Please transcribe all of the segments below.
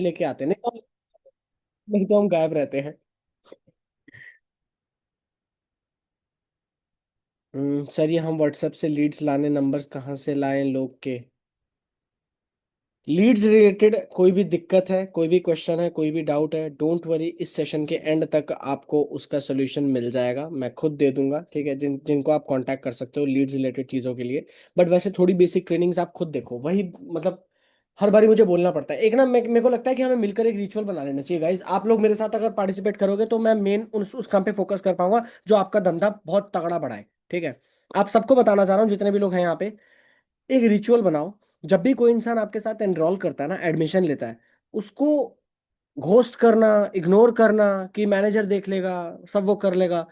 लेके आते हैं, नहीं तो हम गायब रहते हैं। सर ये हम व्हाट्सएप से लीड्स लाने, नंबर्स कहाँ से लाएं लोग के? लीड्स रिलेटेड कोई भी दिक्कत है, कोई भी क्वेश्चन है, कोई भी डाउट है, डोंट वरी, इस सेशन के एंड तक आपको उसका सोल्यूशन मिल जाएगा, मैं खुद दे दूंगा। ठीक है, जिनको आप कांटेक्ट कर सकते हो लीड्स रिलेटेड चीज़ों के लिए। बट वैसे थोड़ी बेसिक ट्रेनिंग्स आप खुद देखो, वही मतलब हर बारी मुझे बोलना पड़ता है। एक ना मेरे को लगता है कि हमें मिलकर एक रिचुअल बना लेना चाहिए गाइज। आप लोग मेरे साथ अगर पार्टिसिपेट करोगे तो मैं मेन उस काम पे फोकस कर पाऊंगा जो आपका धंधा बहुत तगड़ा बढ़ाए। ठीक है, आप सबको बताना चाह रहा हूँ जितने भी लोग हैं यहाँ पे, एक रिचुअल बनाओ। जब भी कोई इंसान आपके साथ एनरोल करता है ना, एडमिशन लेता है, उसको घोस्ट करना, इग्नोर करना कि मैनेजर देख लेगा, सब वो कर लेगा।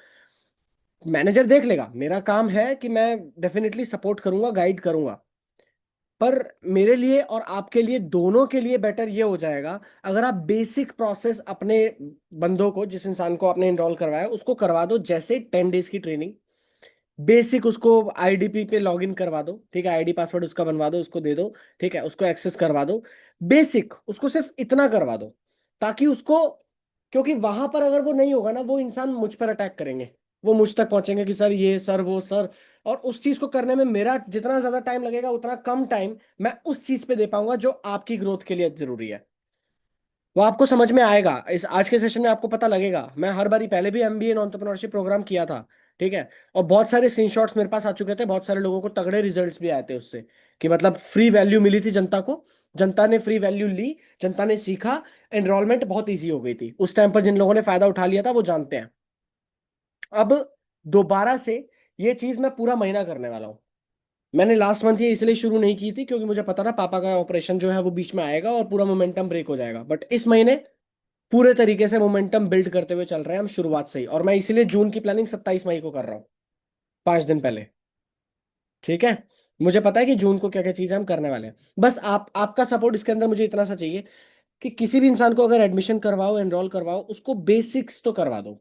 मैनेजर देख लेगा, मेरा काम है कि मैं डेफिनेटली सपोर्ट करूंगा, गाइड करूंगा। पर मेरे लिए और आपके लिए, दोनों के लिए बेटर ये हो जाएगा अगर आप बेसिक प्रोसेस अपने बंदों को, जिस इंसान को आपने एनरोल करवाया उसको करवा दो। जैसे 10 डेज की ट्रेनिंग, बेसिक उसको आईडीपी पे लॉगिन करवा दो। ठीक है, आईडी पासवर्ड उसका बनवा दो, उसको दे दो। ठीक है, उसको एक्सेस करवा दो। बेसिक उसको सिर्फ इतना करवा दो, ताकि उसको, क्योंकि वहां पर अगर वो नहीं होगा ना, वो इंसान मुझ पर अटैक करेंगे। वो मुझ तक पहुंचेंगे कि सर ये, सर वो, सर। और उस चीज को करने में मेरा जितना ज्यादा टाइम लगेगा, उतना कम टाइम मैं उस चीज पे दे पाऊंगा जो आपकी ग्रोथ के लिए जरूरी है। वो आपको समझ में आएगा, इस आज के सेशन में आपको पता लगेगा। मैं हर बारी पहले भी एमबीए एंटरप्रेन्योरशिप प्रोग्राम किया था। ठीक है, और बहुत सारे स्क्रीनशॉट्स मेरे पास आ चुके थे, बहुत सारे लोगों को तगड़े रिजल्ट्स भी आए थे उससे, कि मतलब फ्री वैल्यू मिली थी जनता को। जनता ने फ्री वैल्यू ली, जनता ने सीखा, एनरोलमेंट बहुत ईजी हो गई थी उस टाइम पर। जिन लोगों ने फायदा उठा लिया था वो जानते हैं। अब दोबारा से ये चीज मैं पूरा महीना करने वाला हूँ। मैंने लास्ट मंथ ये इसलिए शुरू नहीं की थी क्योंकि मुझे पता था पापा का ऑपरेशन जो है वो बीच में आएगा और पूरा मोमेंटम ब्रेक हो जाएगा। बट इस महीने पूरे तरीके से मोमेंटम बिल्ड करते हुए चल रहे हैं हम शुरुआत से ही। और मैं इसीलिए जून की प्लानिंग 27 मई को कर रहा हूँ, 5 दिन पहले। ठीक है, मुझे पता है कि जून को क्या क्या चीजें हम करने वाले हैं। बस आपका सपोर्ट इसके अंदर मुझे इतना सा चाहिए कि किसी भी इंसान को अगर एडमिशन करवाओ, एनरोल करवाओ, उसको बेसिक्स तो करवा दो।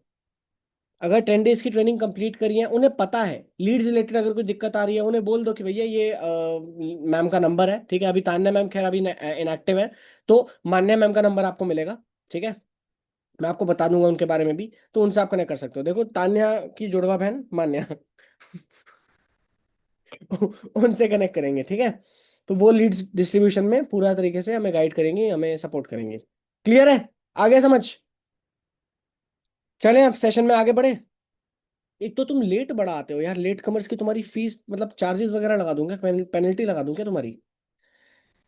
अगर 10 डेज की ट्रेनिंग कंप्लीट करी है, उन्हें पता है लीड्स रिलेटेड अगर कोई दिक्कत आ रही है, उन्हें बोल दो कि भैया ये मैम का नंबर है। ठीक है, अभी तान्या मैम खैर अभी इनएक्टिव है, तो मान्या मैम का नंबर आपको मिलेगा। ठीक है, मैं आपको बता दूंगा उनके बारे में भी, तो उनसे आप कनेक्ट कर सकते हो। देखो, तान्या की जुड़वा बहन मान्या उनसे कनेक्ट करेंगे। ठीक है, तो वो लीड्स डिस्ट्रीब्यूशन में पूरा तरीके से हमें गाइड करेंगे, हमें सपोर्ट करेंगे। क्लियर है? आगे समझ? चलें अब सेशन में आगे बढ़े। एक तो तुम लेट बड़ा आते हो यार, लेट कमर्स की तुम्हारी फीस मतलब चार्जेस वगैरह लगा दूंगा, पेनल्टी लगा दूं क्या तुम्हारी?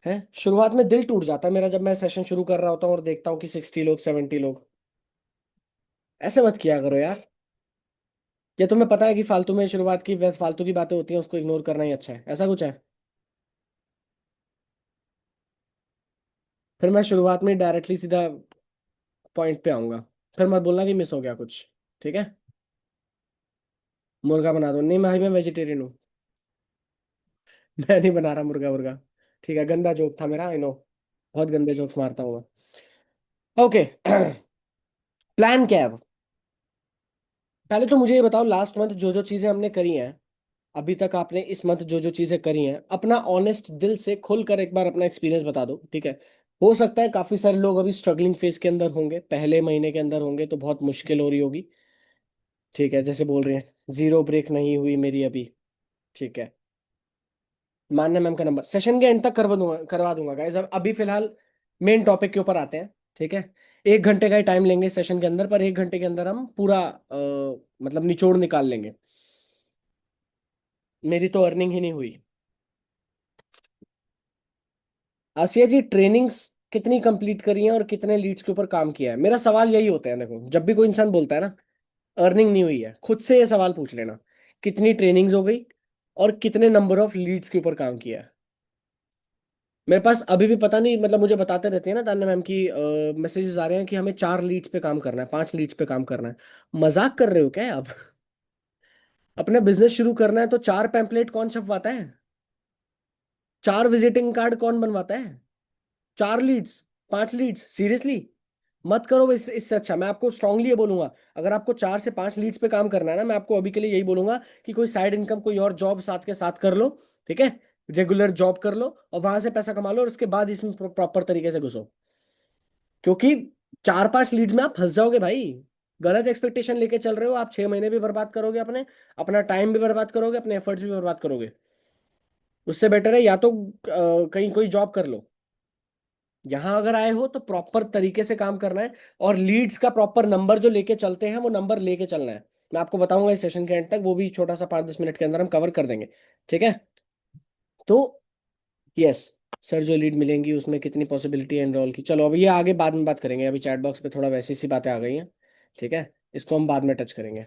है, शुरुआत में दिल टूट जाता है मेरा जब मैं सेशन शुरू कर रहा होता हूँ और देखता हूँ कि 60 लोग, 70 लोग। ऐसे मत किया करो यार। क्या तुम्हें पता है कि फालतू में शुरुआत की फालतू की बातें होती हैं, उसको इग्नोर करना ही अच्छा है, ऐसा कुछ है? फिर मैं शुरुआत में डायरेक्टली सीधा पॉइंट पे आऊंगा। फिर मत बोलना कि मिस हो गया कुछ। ठीक है, मुर्गा बना दो? नहीं भाई, मैं वेजिटेरियन हूँ। मैं नहीं बना रहा मुर्गा मुर्गा। ठीक है, गंदा जोक था मेरा, आई नो। बहुत गंदे जोक्स मारता हूँ मैं। ओके प्लान क्या है अब? पहले तो मुझे ये बताओ, लास्ट मंथ जो जो चीजें हमने करी हैं, अभी तक आपने इस मंथ जो जो चीजें करी हैं, अपना ऑनेस्ट दिल से खुल कर एक बार अपना एक्सपीरियंस बता दो। ठीक है, हो सकता है काफी सारे लोग अभी स्ट्रगलिंग फेज के अंदर होंगे, पहले महीने के अंदर होंगे, तो बहुत मुश्किल हो रही होगी। ठीक है, जैसे बोल रही हैं जीरो ब्रेक नहीं हुई मेरी अभी। ठीक है, मान्या मैम का नंबर सेशन के एंड तक करवा दूंगा गाइस। अब अभी फिलहाल मेन टॉपिक के ऊपर आते हैं। ठीक है, 1 घंटे का ही टाइम लेंगे सेशन के अंदर, पर 1 घंटे के अंदर हम पूरा मतलब निचोड़ निकाल लेंगे। मेरी तो अर्निंग ही नहीं हुई। आसिया जी, ट्रेनिंग्स कितनी कंप्लीट करी हैं और कितने लीड्स के ऊपर काम किया है? मेरा सवाल यही होता है, देखो जब भी कोई इंसान बोलता है ना अर्निंग नहीं हुई है, खुद से ये सवाल पूछ लेना, कितनी ट्रेनिंग्स हो गई और कितने नंबर ऑफ लीड्स के ऊपर काम किया है। मेरे पास अभी भी पता नहीं, मतलब मुझे बताते रहती है ना तान्या मैम की, मैसेजेस आ रहे हैं कि हमें 4 लीड्स पे काम करना है, 5 लीड्स पे काम करना है। मजाक कर रहे हो क्या आप? अपने बिजनेस शुरू करना है तो 4 पैम्पलेट कौन छपवाता है? 4 विजिटिंग कार्ड कौन बनवाता है? 4 लीड्स, 5 लीड्स, सीरियसली? मत करो। इससे अच्छा मैं आपको स्ट्रांगली ये बोलूंगा, अगर आपको 4 से 5 लीड्स पे काम करना है ना, मैं आपको अभी के लिए यही बोलूंगा कि कोई साइड इनकम, कोई और जॉब साथ के साथ कर लो। ठीक है, रेगुलर जॉब कर लो और वहां से पैसा कमा लो, और उसके बाद इसमें प्रॉपर तरीके से घुसो। क्योंकि 4-5 लीड्स में आप फंस जाओगे भाई। गलत एक्सपेक्टेशन लेके चल रहे हो आप, 6 महीने भी बर्बाद करोगे अपने, अपना टाइम भी बर्बाद करोगे, अपने एफर्ट्स भी बर्बाद करोगे। उससे बेटर है या तो कहीं कोई जॉब कर लो। यहां अगर आए हो तो प्रॉपर तरीके से काम करना है, और लीड्स का प्रॉपर नंबर जो लेके चलते हैं वो नंबर लेके चलना है। मैं आपको बताऊंगा इस सेशन के एंड तक, वो भी छोटा सा 5-10 मिनट के अंदर हम कवर कर देंगे। ठीक है। तो यस सर, जो लीड मिलेंगी उसमें कितनी पॉसिबिलिटी है एनरोल की, चलो अब ये आगे बाद में बात करेंगे, अभी चैट बॉक्स पे थोड़ा वैसी सी बातें आ गई हैं। ठीक है। इसको हम बाद में टच करेंगे।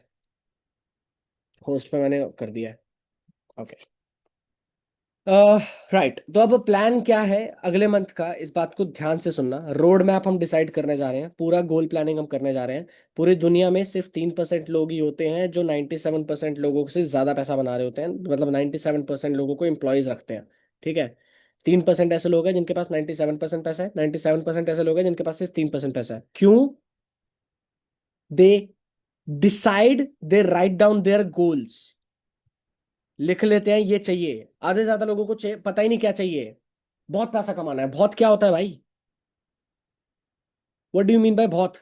होस्ट पे मैंने कर दिया है। ओके। राइट, तो अब प्लान क्या है अगले मंथ का, इस बात को ध्यान से सुनना। रोड मैप हम डिसाइड करने जा रहे हैं, पूरा गोल प्लानिंग हम करने जा रहे हैं। पूरी दुनिया में सिर्फ 3% लोग ही होते हैं जो 97% लोगों से ज्यादा पैसा बना रहे होते हैं, मतलब 97% लोगों को एम्प्लॉयज रखते हैं। ठीक है। 3% ऐसे लोग हैं जिनके पास 97% पैसा है, 97% ऐसे लोग हैं जिनके पास सिर्फ 3% पैसा है। क्यों? They decide, they write down their goals, लिख लेते हैं ये चाहिए। आधे से ज्यादा लोगों को पता ही नहीं क्या चाहिए। बहुत पैसा कमाना है, बहुत क्या होता है भाई? What do you mean by बहुत?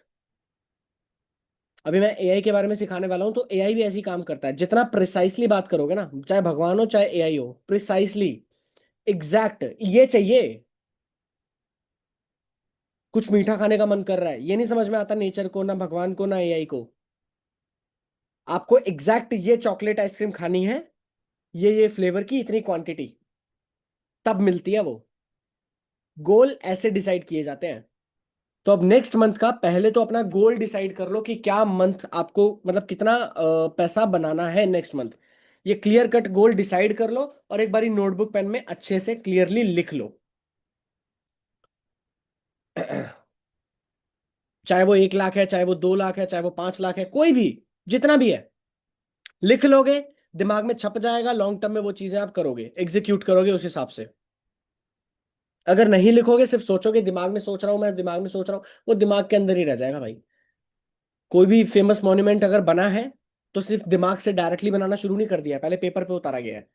अभी मैं एआई के बारे में सिखाने वाला हूं, तो एआई भी ऐसे ही काम करता है। जितना प्रिसाइसली बात करोगे ना, चाहे भगवान हो चाहे एआई हो, प्रिसाइसली एग्जैक्ट ये चाहिए। कुछ मीठा खाने का मन कर रहा है, ये नहीं समझ में आता नेचर को, ना भगवान को, ना एआई को। आपको एग्जैक्ट ये चॉकलेट आइसक्रीम खानी है, ये फ्लेवर की इतनी क्वांटिटी, तब मिलती है वो। गोल ऐसे डिसाइड किए जाते हैं। तो अब नेक्स्ट मंथ का पहले तो अपना गोल डिसाइड कर लो कि क्या मंथ आपको, मतलब कितना पैसा बनाना है नेक्स्ट मंथ। ये क्लियर कट गोल डिसाइड कर लो, और एक बारी नोटबुक पेन में अच्छे से क्लियरली लिख लो। चाहे वो 1 लाख है, चाहे वो 2 लाख है, चाहे वो 5 लाख है, कोई भी, जितना भी है, लिख लोगे, दिमाग में छप जाएगा। लॉन्ग टर्म में वो चीजें आप करोगे, एग्जीक्यूट करोगे उस हिसाब से। अगर नहीं लिखोगे, सिर्फ सोचोगे, दिमाग में सोच रहा हूं, मैं दिमाग में सोच रहा हूं, वो दिमाग के अंदर ही रह जाएगा भाई। कोई भी फेमस मॉन्यूमेंट अगर बना है, तो सिर्फ दिमाग से डायरेक्टली बनाना शुरू नहीं कर दिया है, पहले पेपर पे उतारा गया है।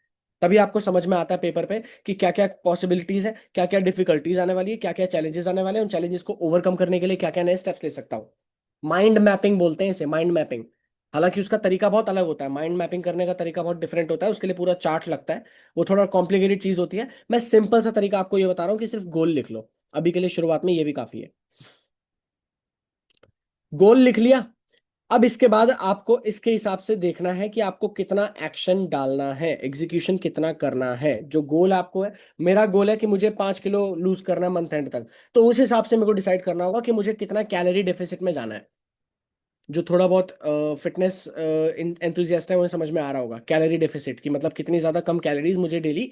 तभी आपको समझ में आता है पेपर पे कि क्या क्या पॉसिबिलिटीज है, क्या क्या डिफिकल्टीज आने वाली है, क्या क्या चैलेंजेस आने वाले हैं, उन चैलेंजेस को ओवरकम करने के लिए क्या क्या नए स्टेप्स ले सकता हूँ। माइंड मैपिंग बोलते हैं इसे, माइंड मैपिंग। हालांकि उसका तरीका बहुत अलग होता है, माइंड मैपिंग करने का तरीका बहुत डिफरेंट होता है, उसके लिए पूरा चार्ट लगता है। वो थोड़ा कॉम्प्लिकेटेड चीज होती है। मैं सिंपल सा तरीका आपको ये बता रहा हूँ कि सिर्फ गोल लिख लो। अभी के लिए शुरुआत में ये भी काफी है। गोल लिख लिया। अब इसके बाद आपको इसके हिसाब से देखना है कि आपको कितना एक्शन डालना है, एग्जीक्यूशन कितना करना है। जो गोल आपको है, मेरा गोल है कि मुझे 5 किलो लूज करना है मंथ एंड तक, तो उस हिसाब से मेरे को डिसाइड करना होगा कि मुझे कितना कैलोरी डेफिसिट में जाना है। जो थोड़ा बहुत फिटनेस एंथुजियास्ट है उन्हें समझ में आ रहा होगा, कैलोरी डेफिसिट की मतलब कितनी ज्यादा कम कैलोरीज मुझे डेली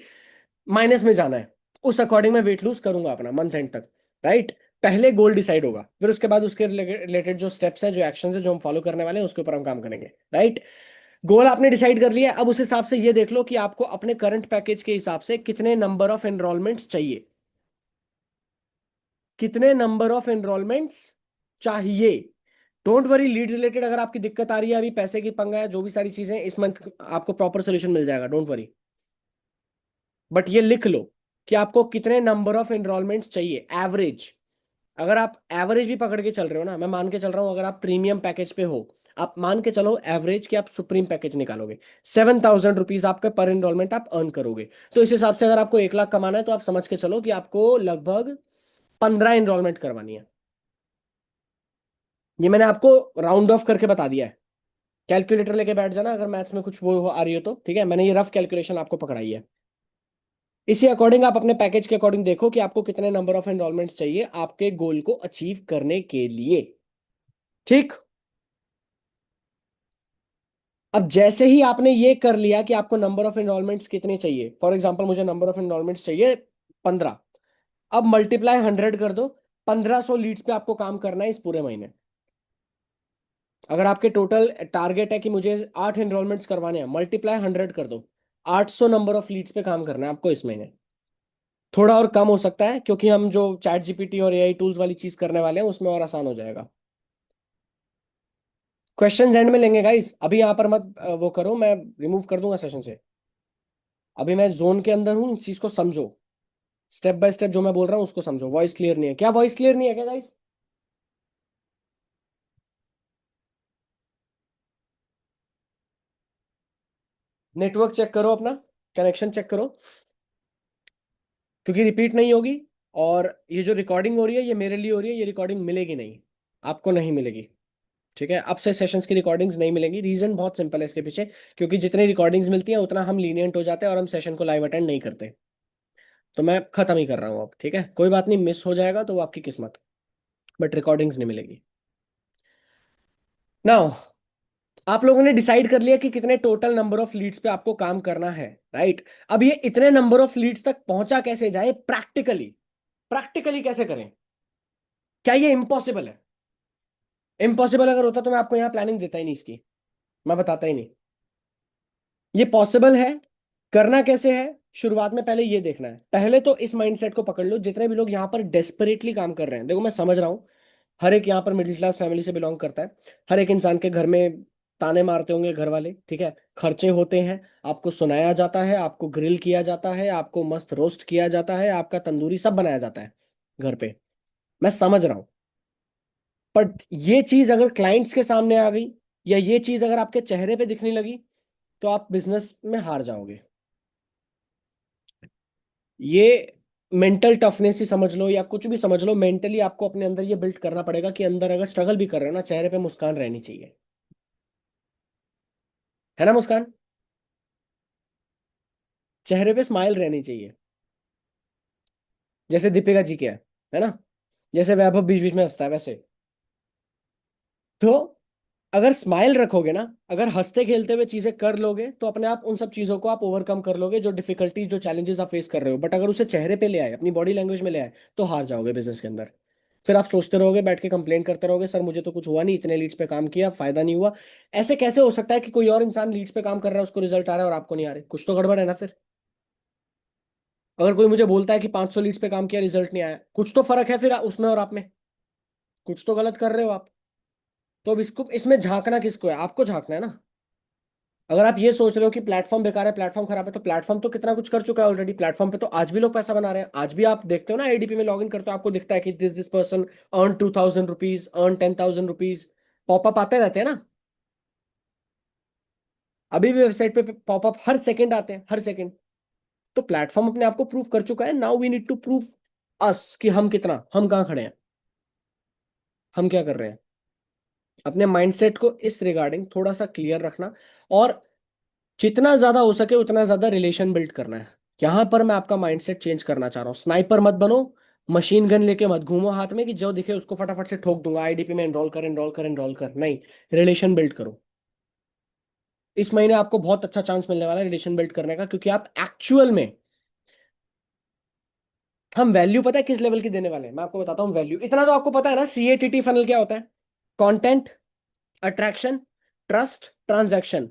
माइनस में जाना है। उस अकॉर्डिंग मैं वेट लूज करूंगा अपना मंथ एंड तक। राइट। पहले गोल डिसाइड होगा, फिर उसके बाद उसके रिलेटेड जो स्टेप्स हैं, जो एक्शंस हैं, जो हम फॉलो करने वाले हैं, उसके ऊपर हम काम करेंगे। राइट। गोल आपने डिसाइड कर लिया, अब उस हिसाब से ये देख लो कि आपको अपने करंट पैकेज के हिसाब से कितने नंबर ऑफ एनरोलमेंट्स चाहिए, कितने नंबर ऑफ एनरोलमेंट्स चाहिए। डोंट वरी, लीड्स रिलेटेड अगर आपकी दिक्कत आ रही है, अभी पैसे की पंगा है, जो भी सारी चीजें, इस मंथ आपको प्रॉपर सोल्यूशन मिल जाएगा, डोंट वरी। बट ये लिख लो कि आपको कितने नंबर ऑफ एनरोलमेंट्स चाहिए एवरेज। अगर आप एवरेज भी पकड़ के चल रहे हो ना, मैं मान के चल रहा हूं, अगर आप प्रीमियम पैकेज पे हो, आप मान के चलो एवरेज कि आप सुप्रीम पैकेज निकालोगे, 7,000 रुपीज आपके पर एनरोलमेंट आप अर्न करोगे। तो इस हिसाब से अगर आपको 1 लाख कमाना है, तो आप समझ के चलो कि आपको लगभग 15 एनरोलमेंट करवानी है। ये मैंने आपको राउंड ऑफ करके बता दिया है। कैलकुलेटर लेके बैठ जाना अगर मैथ्स में कुछ वो आ रही हो तो, ठीक है, मैंने ये रफ कैलकुलेशन आपको पकड़ाई है। इसी अकॉर्डिंग आप अपने पैकेज के अकॉर्डिंग देखो कि आपको कितने नंबर ऑफ एनरोलमेंट्स चाहिए आपके गोल को अचीव करने के लिए। ठीक। अब जैसे ही आपने ये कर लिया कि आपको नंबर ऑफ एनरोलमेंट्स कितने चाहिए, फॉर एग्जांपल मुझे नंबर ऑफ एनरोलमेंट्स चाहिए 15। अब मल्टीप्लाई 100 कर दो। 1500 लीड्स पे आपको काम करना है इस पूरे महीने। अगर आपके टोटल टारगेट है कि मुझे 8 एनरोलमेंट्स करवाने हैं, मल्टीप्लाई 100 कर दो। 800 नंबर ऑफ लीड्स पे काम करना है आपको इस महीने। थोड़ा और कम हो सकता है क्योंकि हम जो चैट जीपीटी और एआई टूल्स वाली चीज करने वाले हैं उसमें और आसान हो जाएगा। क्वेश्चन एंड में लेंगे गाइस, अभी यहाँ पर मत वो करो, मैं रिमूव कर दूंगा सेशन से। अभी मैं जोन के अंदर हूँ, इस चीज को समझो। स्टेप बाय स्टेप जो मैं बोल रहा हूँ उसको समझो। वॉइस क्लियर नहीं है क्या? वॉइस क्लियर नहीं है क्या गाइस? नेटवर्क चेक करो अपना, कनेक्शन चेक करो, क्योंकि रिपीट नहीं होगी। और ये जो रिकॉर्डिंग हो रही है ये मेरे लिए हो रही है, ये रिकॉर्डिंग मिलेगी नहीं, आपको नहीं मिलेगी। ठीक है, अब से सेशंस की रिकॉर्डिंग्स नहीं मिलेंगी। रीजन बहुत सिंपल है इसके पीछे, क्योंकि जितनी रिकॉर्डिंग्स मिलती हैं उतना हम लीनियंट हो जाते हैं और हम सेशन को लाइव अटेंड नहीं करते। तो मैं खत्म ही कर रहा हूँ अब, ठीक है, कोई बात नहीं, मिस हो जाएगा तो वो आपकी किस्मत, बट रिकॉर्डिंग्स नहीं मिलेगी। नाउ, आप लोगों ने डिसाइड कर लिया कि कितने टोटल नंबर ऑफ लीड्स पे आपको काम करना है, राइट। अब ये इतने नंबर ऑफ लीड्स तक पहुंचा कैसे जाए प्रैक्टिकली, प्रैक्टिकली कैसे करें? क्या ये इम्पॉसिबल है? इम्पॉसिबल अगर होता तो मैं आपको यहाँ प्लानिंग देता ही नहीं इसकी, मैं बताता ही नहीं। ये पॉसिबल है। करना कैसे है? शुरुआत में पहले ये देखना है, पहले तो इस माइंडसेट को पकड़ लो। जितने भी लोग यहाँ पर डेस्परेटली काम कर रहे हैं, देखो मैं समझ रहा हूँ, हर एक यहाँ पर मिडिल क्लास फैमिली से बिलोंग करता है। हर एक इंसान के घर में ताने मारते होंगे घर वाले, ठीक है, खर्चे होते हैं, आपको सुनाया जाता है, आपको ग्रिल किया जाता है, आपको मस्त रोस्ट किया जाता है, आपका तंदूरी सब बनाया जाता है घर पे। मैं समझ रहा हूँ, पर ये चीज अगर क्लाइंट्स के सामने आ गई, या ये चीज अगर आपके चेहरे पे दिखने लगी, तो आप बिजनेस में हार जाओगे। ये मेंटल टफनेस ही समझ लो या कुछ भी समझ लो, मेंटली आपको अपने अंदर ये बिल्ड करना पड़ेगा कि अंदर अगर स्ट्रगल भी कर रहे हो ना, चेहरे पे मुस्कान रहनी चाहिए। है ना मुस्कान? चेहरे पे स्माइल रहनी चाहिए, जैसे दीपिका जी के है ना, जैसे वैभव बीच बीच में हंसता है वैसे। तो अगर स्माइल रखोगे ना, अगर हंसते खेलते हुए चीजें कर लोगे, तो अपने आप उन सब चीजों को आप ओवरकम कर लोगे, जो डिफिकल्टीज जो चैलेंजेस आप फेस कर रहे हो। बट अगर उसे चेहरे पे ले आए, अपनी बॉडी लैंग्वेज में ले आए, तो हार जाओगे बिजनेस के अंदर। फिर आप सोचते रहोगे, बैठ के कंप्लेन करते रहोगे, सर मुझे तो कुछ हुआ नहीं, इतने लीड्स पे काम किया फायदा नहीं हुआ। ऐसे कैसे हो सकता है कि कोई और इंसान लीड्स पे काम कर रहा है, उसको रिजल्ट आ रहा है और आपको नहीं आ रहे? कुछ तो गड़बड़ है ना फिर। अगर कोई मुझे बोलता है कि 500 लीड्स पे काम किया रिजल्ट नहीं आया, कुछ तो फर्क है फिर उसमें और आप में, कुछ तो गलत कर रहे हो आप। तो अब इसको, इसमें झांकना किसको है? आपको झांकना है ना। अगर आप ये सोच रहे हो कि प्लेटफॉर्म बेकार है, प्लेटफॉर्म खराब है, तो प्लेटफॉर्म तो कितना कुछ कर चुका है ऑलरेडी। प्लेटफॉर्म पे तो आज भी लोग पैसा बना रहे हैं। आज भी आप देखते हो ना, एडीपी में लॉग इन करते हो, आपको दिखता है कि this person earn 2000 rupees, earn 10,000 rupees, popup आते रहते हैं ना। अभी भी वेबसाइट पे पॉपअप हर सेकंड आते हैं, हर सेकंड। तो प्लेटफॉर्म अपने आप को प्रूव कर चुका है। Now we need to prove us कि हम कितना, हम कहाँ खड़े हैं, हम क्या कर रहे हैं। अपने माइंडसेट को इस रिगार्डिंग थोड़ा सा क्लियर रखना, और जितना ज्यादा हो सके उतना ज्यादा रिलेशन बिल्ड करना है। यहां पर मैं आपका माइंडसेट चेंज करना चाह रहा हूँ। स्नाइपर मत बनो, मशीन गन लेके मत घूमो हाथ में कि जो दिखे उसको फटाफट से ठोक दूंगा, आईडीपी में एनरोल कर, एनरोल कर, एनरोल कर, नहीं। रिलेशन बिल्ड करो। इस महीने आपको बहुत अच्छा चांस मिलने वाला है रिलेशन बिल्ड करने का, क्योंकि आप एक्चुअल में, हम वैल्यू पता है किस लेवल की देने वाले हैं, मैं आपको बताता हूँ वैल्यू। इतना तो आपको पता है ना, सीएटीटी फनल क्या होता है? Content, attraction, trust, transaction.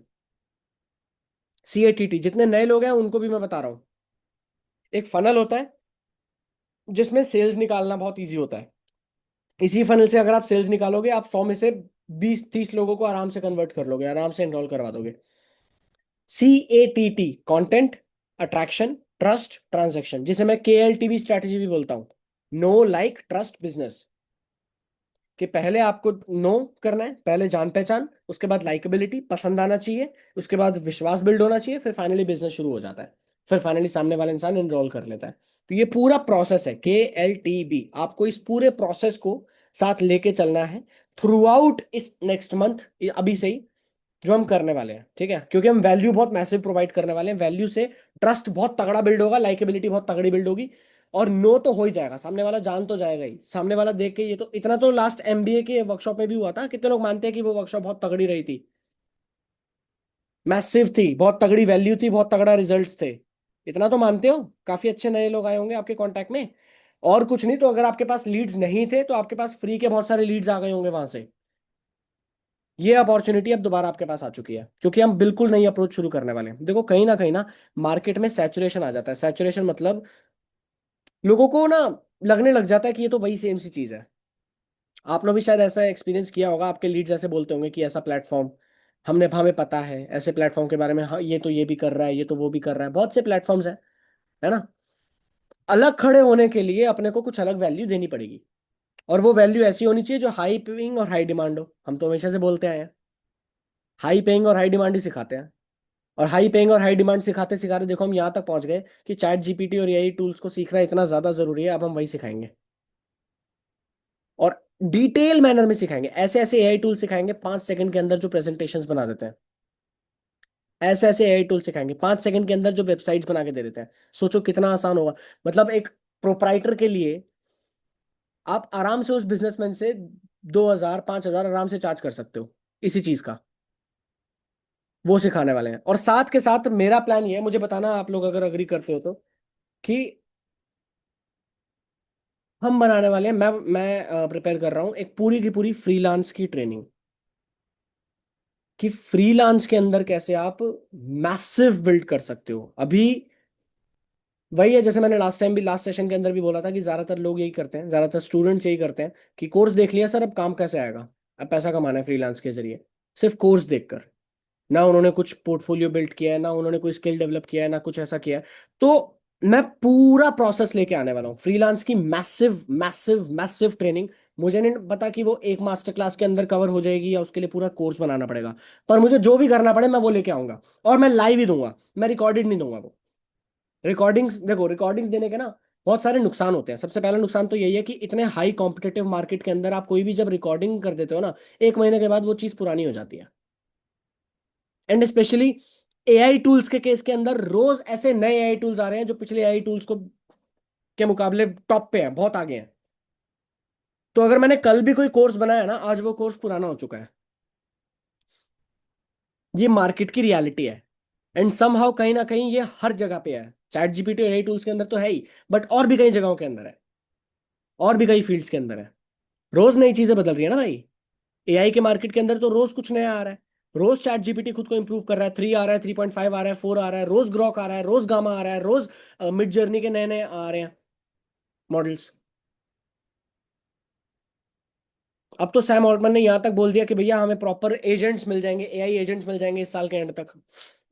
CATT, जितने नए लोग हैं उनको भी मैं बता रहा हूँ। एक फनल होता है जिसमें सेल्स निकालना बहुत ईजी होता है। इसी फनल से अगर आप सेल्स निकालोगे, आप 100 में से 20-30 लोगों को आराम से कन्वर्ट कर लोगे, आराम से एनरोल करवा दोगे। CATT, content, attraction, trust, transaction, जिसे मैं KLTV स्ट्रैटेजी भी बोलता हूँ। Know like trust business. कि पहले आपको नो करना है, पहले जान पहचान, उसके बाद लाइकेबिलिटी, पसंद आना चाहिए, उसके बाद विश्वास बिल्ड होना चाहिए, फिर फाइनली बिजनेस शुरू हो जाता है। फिर फाइनली सामने वाला इंसान एनरोल कर लेता है। तो ये पूरा प्रोसेस है KLTB। आपको इस पूरे प्रोसेस को साथ लेके चलना है थ्रू आउट इस नेक्स्ट मंथ, अभी से ही, जो हम करने वाले हैं, ठीक है, क्योंकि हम वैल्यू बहुत मैसिव प्रोवाइड करने वाले हैं। वैल्यू से ट्रस्ट बहुत तगड़ा बिल्ड होगा, लाइकेबिलिटी बहुत तगड़ी बिल्ड होगी, और नो तो हो ही जाएगा, सामने वाला जान तो जाएगा ही, सामने वाला देख के। ये तो इतना तो लास्ट MBA के वर्कशॉप में भी हुआ था। कितने लोग मानते हैं कि वो वर्कशॉप बहुत तगड़ी रही थी? मैसिव थी, बहुत तगड़ी वैल्यू थी, बहुत तगड़ा रिजल्ट्स थे। इतना तो मानते हो? काफी अच्छे नए लोग आए होंगे आपके कांटेक्ट में। और कुछ नहीं तो, अगर आपके पास लीड्स नहीं थे तो आपके पास फ्री के बहुत सारे लीड्स आ गए होंगे वहां से। ये अपॉर्चुनिटी अब दोबारा आपके पास आ चुकी है, क्योंकि हम बिल्कुल नई अप्रोच शुरू करने वाले हैं। देखो कहीं ना मार्केट में सैचुरेशन आ जाता है। सैचुरेशन मतलब लोगों को ना लगने लग जाता है कि ये तो वही सेम सी चीज है। आपने भी शायद ऐसा एक्सपीरियंस किया होगा, आपके लीड्स ऐसे बोलते होंगे कि ऐसा प्लेटफॉर्म, हमने हमें पता है ऐसे प्लेटफॉर्म के बारे में, हाँ ये तो ये भी कर रहा है, ये तो वो भी कर रहा है, बहुत से प्लेटफॉर्म्स हैं, है ना। अलग खड़े होने के लिए अपने को कुछ अलग वैल्यू देनी पड़ेगी, और वो वैल्यू ऐसी होनी चाहिए जो हाई पेइंग और हाई डिमांड हो। हम तो हमेशा से बोलते आए हैं, हाई पेइंग और हाई डिमांड ही सिखाते हैं। और हाई पेइंग और हाई डिमांड सिखाते सिखाते देखो हम यहाँ तक पहुंच गए कि चैट जीपीटी और एआई टूल्स को सीखना इतना ज्यादा जरूरी है, अब हम वही सिखाएंगे। और डिटेल मैनर में सिखाएंगे, ऐसे ऐसे एआई टूल सिखाएंगे 5 सेकंड के अंदर जो प्रेजेंटेशंस बना देते हैं। ऐसे ऐसे एआई टूल सिखाएंगे 5 सेकंड के अंदर जो वेबसाइट्स बना के दे देते हैं। सोचो कितना आसान होगा। मतलब एक प्रोप्राइटर के लिए आप आराम से उस बिजनेसमैन से 2,000 5,000 आराम से चार्ज कर सकते हो इसी चीज का। वो सिखाने वाले हैं। और साथ के साथ मेरा प्लान ये है, मुझे बताना आप लोग अगर अग्री करते हो तो, कि हम बनाने वाले हैं, मैं प्रिपेयर कर रहा हूँ एक पूरी की पूरी फ्रीलांस की ट्रेनिंग, कि फ्रीलांस के अंदर कैसे आप मैसिव बिल्ड कर सकते हो। अभी वही है, जैसे मैंने लास्ट टाइम भी लास्ट सेशन के अंदर भी बोला था कि ज्यादातर लोग यही करते हैं, ज्यादातर स्टूडेंट्स यही करते हैं कि कोर्स देख लिया सर, अब काम कैसे आएगा, अब पैसा कमाना है फ्रीलांस के जरिए, सिर्फ कोर्स देखकर। ना उन्होंने कुछ पोर्टफोलियो बिल्ड किया है, ना उन्होंने कोई स्किल डेवलप किया है, ना कुछ ऐसा किया है। तो मैं पूरा प्रोसेस लेके आने वाला हूँ फ्रीलांस की, मैसिव मैसिव मैसिव ट्रेनिंग। मुझे नहीं पता कि वो एक मास्टर क्लास के अंदर कवर हो जाएगी या उसके लिए पूरा कोर्स बनाना पड़ेगा, पर मुझे जो भी करना पड़े मैं वो लेके आऊंगा। और मैं लाइव ही दूंगा, मैं रिकॉर्डेड नहीं दूंगा वो। रिकॉर्डिंग्स देखो, रिकॉर्डिंग्स देने के ना बहुत सारे नुकसान होते हैं। सबसे पहला नुकसान तो यही है कि इतने हाई कॉम्पिटिटिव मार्केट के अंदर आप कोई भी जब रिकॉर्डिंग कर देते हो ना, 1 महीने के बाद वो चीज़ पुरानी हो जाती है। एंड स्पेशली एआई टूल्स के केस के अंदर रोज ऐसे नए एआई टूल्स आ रहे हैं जो पिछले एआई टूल्स को के मुकाबले टॉप पे हैं, बहुत आगे हैं। तो अगर मैंने कल भी कोई कोर्स बनाया ना, आज वो कोर्स पुराना हो चुका है। ये मार्केट की रियलिटी है। एंड समहाउ कहीं ना कहीं ये हर जगह पे है। चैट जीपीटी और एआई टूल्स के अंदर तो है ही, बट और भी कई जगहों के अंदर है, और भी कई फील्ड्स के अंदर है। रोज नई चीजें बदल रही है ना भाई। एआई के मार्केट के अंदर तो रोज कुछ नया आ रहा है। रोज चैट जीपीटी खुद को इंप्रूव कर रहा है, 3 आ रहा है, 3.5 आ रहा है, 4 आ रहा है, रोज ग्रॉक आ रहा है, रोज गामा आ रहा है, रोज मिड जर्नी के नए नए आ रहे हैं मॉडल्स। अब तो सैम ऑल्टमैन ने यहां तक बोल दिया कि भैया हमें प्रॉपर एजेंट्स मिल जाएंगे, एआई एजेंट्स मिल जाएंगे इस साल के एंड तक।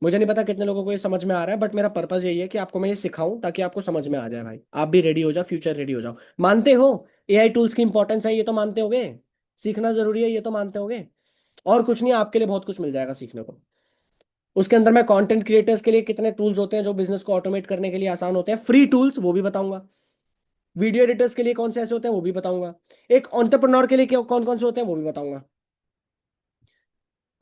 मुझे नहीं पता कितने लोगों को ये समझ में आ रहा है, बट मेरा पर्पस यही है कि आपको मैं ये सिखाऊं ताकि आपको समझ में आ जाए भाई, आप भी रेडी हो जाओ, फ्यूचर रेडी हो जाओ। मानते हो एआई टूल्स की इंपॉर्टेंस है, ये तो मानते होगे, सीखना जरूरी है ये तो मानते होगे। और कुछ नहीं, आपके लिए बहुत कुछ मिल जाएगा सीखने को। उसके अंदर मैं कंटेंट क्रिएटर्स के लिए कितने टूल्स होते हैं जो बिजनेस को ऑटोमेट करने के लिए आसान होते हैं, फ्री टूल्स, वो भी बताऊंगा। वीडियो एडिटर्स के लिए कौन से ऐसे होते हैं वो भी बताऊंगा। एक एंटरप्रेन्योर के लिए कौन कौन से होते हैं वो भी बताऊंगा।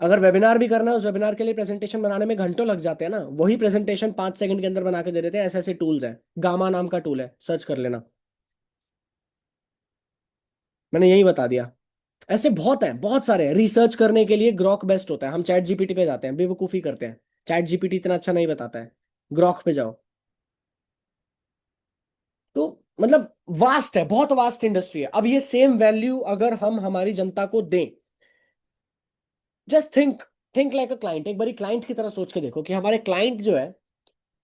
अगर वेबिनार भी करना है, उस वेबिनार के लिए प्रेजेंटेशन बनाने में घंटों लग जाते हैं ना, वही प्रेजेंटेशन 5 सेकंड के अंदर बना के दे देते हैं। ऐसे ऐसे टूल्स हैं, गामा नाम का टूल है, सर्च कर लेना। मैंने यही बता दिया। ऐसे बहुत है, बहुत सारे हैं। रिसर्च करने के लिए ग्रॉक बेस्ट होता है, हम चैट जीपीटी पे जाते हैं, बेवकूफ़ी करते हैं। चैट जीपीटी इतना अच्छा नहीं बताता है, ग्रॉक पे जाओ। तो मतलब वास्ट है, बहुत वास्ट इंडस्ट्री है। अब ये सेम वैल्यू अगर हम हमारी जनता को दें, just think, think like a client. एक बारी क्लाइंट की तरह सोच के देखो कि हमारे क्लाइंट जो है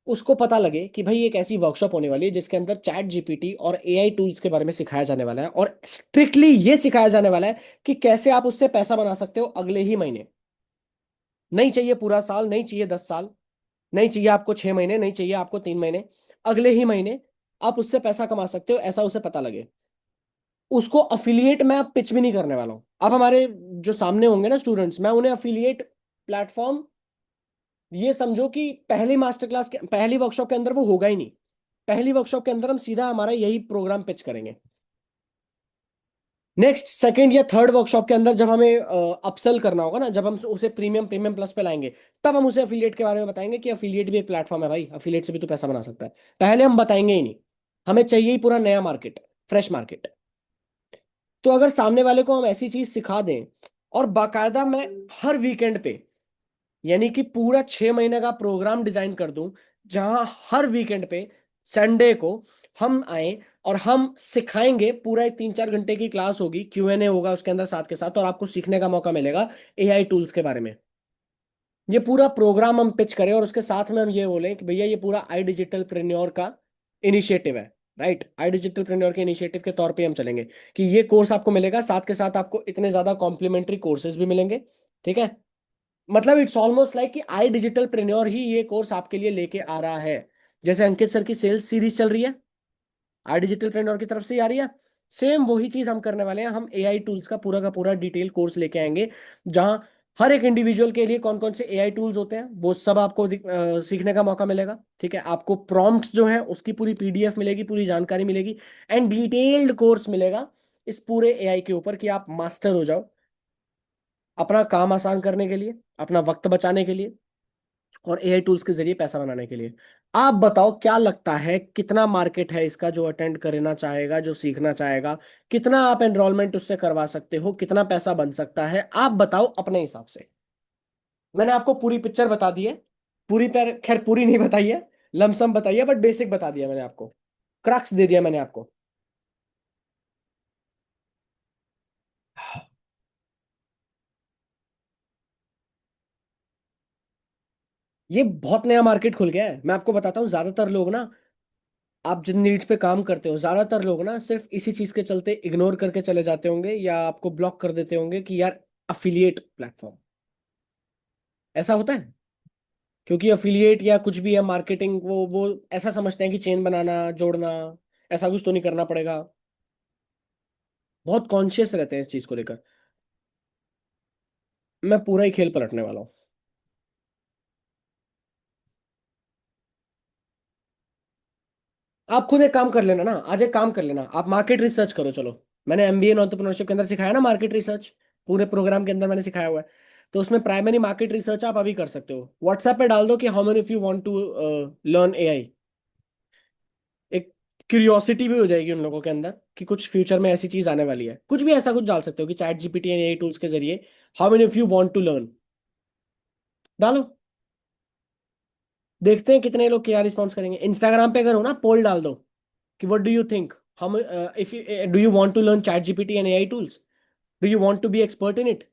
उसको पता लगे कि भाई एक ऐसी वर्कशॉप होने वाली है जिसके अंदर चैट जीपीटी और एआई टूल्स के बारे में सिखाया जाने वाला है, और स्ट्रिक्टली ये सिखाया जाने वाला है कि कैसे आप उससे पैसा बना सकते हो अगले ही महीने। नहीं चाहिए पूरा साल, नहीं चाहिए 10 साल, नहीं चाहिए आपको 6 महीने, नहीं चाहिए आपको 3 महीने, अगले ही महीने आप उससे पैसा कमा सकते हो, ऐसा उसे पता लगे। उसको अफिलिएट मैं अब पिच भी नहीं करने वाला हूं। अब हमारे जो सामने होंगे ना स्टूडेंट्स, मैं उन्हें अफिलिएट प्लेटफॉर्म, ये समझो कि पहली मास्टर क्लास के पहली वर्कशॉप के अंदर वो होगा ही नहीं। पहली वर्कशॉप के अंदर हम सीधा हमारा यही प्रोग्राम पिच करेंगे। नेक्स्ट सेकंड या थर्ड वर्कशॉप के अंदर जब हमें अपसेल करना होगा ना, जब हम उसे प्रीमियम प्रीमियम प्लस पे लाएंगे, तब हम उसे अफिलिएट के बारे में बताएंगे कि अफिलिएट भी एक प्लेटफॉर्म है भाई, अफिलिएट से भी तो पैसा बना सकता है। पहले हम बताएंगे ही नहीं। हमें चाहिए ही पूरा नया मार्केट, फ्रेश मार्केट। तो अगर सामने वाले को हम ऐसी चीज सिखा दें, और बाकायदा मैं हर वीकेंड पे, यानी कि पूरा 6 महीने का प्रोग्राम डिजाइन कर दूं, जहां हर वीकेंड पे संडे को हम आए और हम सिखाएंगे, पूरा एक 3-4 घंटे की क्लास होगी, क्यूएनए होगा उसके अंदर साथ के साथ, और आपको सीखने का मौका मिलेगा एआई टूल्स के बारे में। ये पूरा प्रोग्राम हम पिच करें और उसके साथ में हम ये बोलें कि भैया ये पूरा आई डिजिटल प्रेन्योर का इनिशिएटिव है। राइट, आई डिजिटल प्रेन्योर के इनिशिएटिव के तौर पे हम चलेंगे कि ये कोर्स आपको मिलेगा, साथ के साथ आपको इतने ज्यादा कॉम्प्लीमेंट्री कोर्सेज भी मिलेंगे। ठीक है, मतलब इट्स ऑलमोस्ट लाइक कि आई डिजिटल प्रेन्योर ही ये कोर्स आपके लिए लेके आ रहा है। जैसे अंकित सर की सेल्स सीरीज चल रही है, आई डिजिटल प्रेन्योर की तरफ से ही आ रही है। सेम वही चीज हम करने वाले हैं, हम एआई टूल्स का पूरा डिटेल कोर्स लेके आएंगे, जहां हर एक इंडिविजुअल के लिए कौन कौन से एआई टूल्स होते हैं वो सब आपको सीखने का मौका मिलेगा। ठीक है, आपको प्रॉम्प्ट्स जो है उसकी पूरी पीडीएफ मिलेगी, पूरी जानकारी मिलेगी, एंड डिटेल्ड कोर्स मिलेगा इस पूरे एआई के ऊपर कि आप मास्टर हो जाओ अपना काम आसान करने के लिए, अपना वक्त बचाने के लिए, और एआई टूल्स के जरिए पैसा बनाने के लिए। आप बताओ क्या लगता है कितना मार्केट है इसका, जो अटेंड करना चाहेगा, जो सीखना चाहेगा, कितना आप एनरोलमेंट उससे करवा सकते हो, कितना पैसा बन सकता है, आप बताओ अपने हिसाब से। मैंने आपको पूरी पिक्चर बता दी है, पूरी पर खैर पूरी नहीं बताई है, लमसम बताई है, बट बेसिक बता दिया मैंने आपको, क्रक्स दे दिया मैंने आपको। ये बहुत नया मार्केट खुल गया है, मैं आपको बताता हूँ। ज्यादातर लोग ना, आप जिन नीड्स पे काम करते हो, ज्यादातर लोग ना सिर्फ इसी चीज के चलते इग्नोर करके चले जाते होंगे या आपको ब्लॉक कर देते होंगे कि यार अफिलिएट प्लेटफॉर्म, ऐसा होता है। क्योंकि अफिलिएट या कुछ भी है मार्केटिंग, वो ऐसा समझते हैं कि चेन बनाना, जोड़ना, ऐसा कुछ तो नहीं करना पड़ेगा। बहुत कॉन्शियस रहते हैं इस चीज को लेकर। मैं पूरा ही खेल पलटने वाला हूँ। आप खुद एक काम कर लेना ना, आज एक काम कर लेना, आप मार्केट रिसर्च करो। चलो, मैंने एमबीए इन एंटरप्रेन्योरशिप के अंदर सिखाया ना मार्केट रिसर्च, पूरे प्रोग्राम के अंदर मैंने सिखाया हुआ है। तो उसमें प्राइमरी मार्केट रिसर्च आप अभी कर सकते हो। व्हाट्सएप पे डाल दो कि how many of you want to learn AI. एक क्यूरियोसिटी भी हो जाएगी उन लोगों के अंदर कि कुछ फ्यूचर में ऐसी चीज आने वाली है। कुछ भी ऐसा कुछ डाल सकते हो कि ChatGPT and AI tools के जरिए how many of you want to learn, डालो। देखते हैं कितने लोग क्या रिस्पॉन्स करेंगे। इंस्टाग्राम पे अगर हो ना, पोल डाल दो कि व्हाट डू यू थिंक, हम if do you want to learn ChatGPT and AI tools, do you want to be expert in it,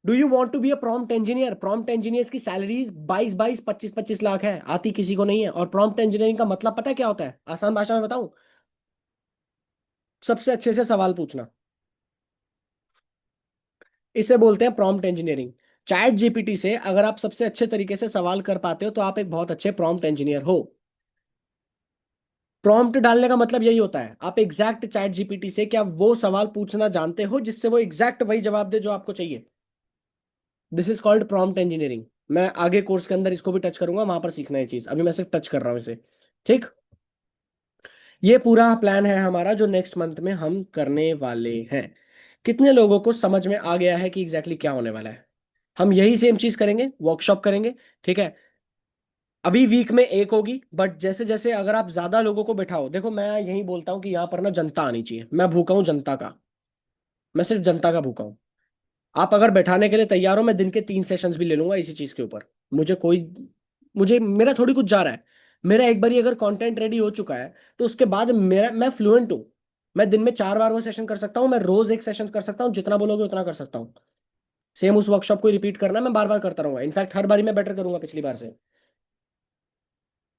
do you want to be a prompt engineer. Prompt engineers की salaries 22-22 25-25 lakh है, आती किसी को नहीं है। और prompt engineering का मतलब पता है क्या होता है, आसान भाषा में बताऊं? सबसे अच्छे से सवाल पूछना, इसे बोलते हैं प्रॉम्प्ट इंजीनियरिंग। चैट जीपीटी से अगर आप सबसे अच्छे तरीके से सवाल कर पाते हो तो आप एक बहुत अच्छे प्रॉम्प्ट इंजीनियर हो। प्रॉम्प्ट डालने का मतलब यही होता है, आप एग्जैक्ट चैट जीपीटी से क्या वो सवाल पूछना जानते हो जिससे वो एग्जैक्ट वही जवाब दे जो आपको चाहिए। This is called prompt engineering. मैं आगे कोर्स के अंदर इसको भी टच करूंगा, वहां पर सीखना है चीज, अभी मैं सिर्फ टच कर रहा हूँ इसे। ठीक, ये पूरा प्लान है हमारा जो नेक्स्ट मंथ में हम करने वाले हैं। कितने लोगों को समझ में आ गया है कि एग्जैक्टली क्या होने वाला है? हम यही सेम चीज करेंगे, वर्कशॉप करेंगे। ठीक है, अभी वीक में एक होगी, बट जैसे जैसे अगर आप ज्यादा लोगों को बैठाओ, देखो मैं यही बोलता हूँ कि यहाँ पर ना जनता आनी चाहिए। मैं भूखा हूँ जनता का, मैं सिर्फ जनता का भूखा हूँ। आप अगर बैठाने के लिए तैयार हो, मैं दिन के 3 सेशंस भी ले लूंगा इसी चीज के ऊपर। मुझे कोई, मुझे मेरा थोड़ी कुछ जा रहा है। मेरा एक बार अगर कंटेंट रेडी हो चुका है तो उसके बाद मेरा, मैं फ्लुएंट हूँ। मैं दिन में 4 बार वो सेशन कर सकता हूँ, मैं रोज एक सेशन कर सकता हूँ, जितना बोलोगे उतना कर सकता हूँ। सेम उस वर्कशॉप को रिपीट करना, मैं बार बार करता रहूंगा, इनफैक्ट हर बारी मैं बेटर करूंगा पिछली बार से।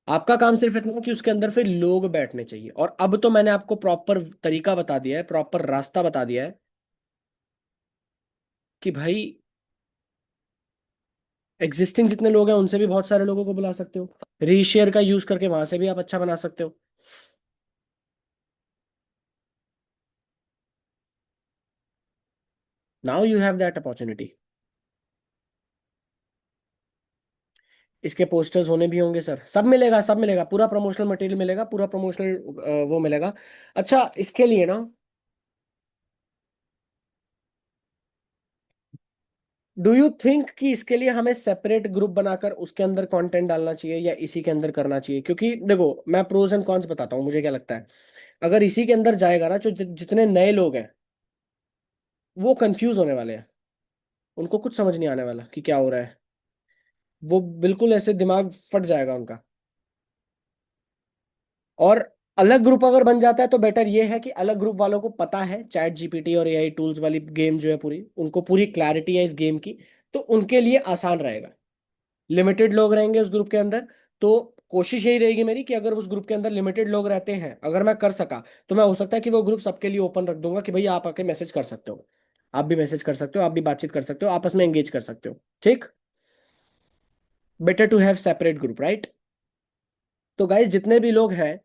आपका काम सिर्फ इतना है कि उसके अंदर फिर लोग बैठने चाहिए। और अब तो मैंने आपको प्रॉपर तरीका बता दिया है, प्रॉपर रास्ता बता दिया है कि भाई एग्जिस्टिंग जितने लोग हैं उनसे भी बहुत सारे लोगों को बुला सकते हो, रीशेयर का यूज करके वहां से भी आप अच्छा बना सकते हो। Now you have that opportunity. इसके पोस्टर्स होने भी होंगे सर, सब मिलेगा, सब मिलेगा, पूरा प्रमोशनल मटेरियल मिलेगा, पूरा प्रमोशनल वो मिलेगा। अच्छा, इसके लिए ना, डू यू थिंक कि इसके लिए हमें सेपरेट ग्रुप बनाकर उसके अंदर कंटेंट डालना चाहिए या इसी के अंदर करना चाहिए? क्योंकि देखो मैं प्रोज एंड कॉन्स बताता हूँ, मुझे क्या लगता है। अगर इसी के अंदर जाएगा ना, जो जितने नए लोग हैं वो कंफ्यूज होने वाले हैं, उनको कुछ समझ नहीं आने वाला कि क्या हो रहा है। वो बिल्कुल ऐसे दिमाग फट जाएगा उनका। और अलग ग्रुप अगर बन जाता है तो बेटर ये है कि अलग ग्रुप वालों को पता है चैट जीपीटी और एआई टूल्स वाली गेम जो है पूरी, उनको पूरी क्लैरिटी है इस गेम की, तो उनके लिए आसान रहेगा। लिमिटेड लोग रहेंगे उस ग्रुप के अंदर, तो कोशिश यही रहेगी मेरी कि अगर उस ग्रुप के अंदर लिमिटेड लोग रहते हैं, अगर मैं कर सका तो मैं हो सकता है कि वो ग्रुप सबके लिए ओपन रख दूंगा कि भैया आप आके मैसेज कर सकते हो, आप भी मैसेज कर सकते हो, आप भी बातचीत कर सकते हो, आपस में एंगेज कर सकते हो। ठीक, better to have separate group, right? तो गाइज जितने भी लोग हैं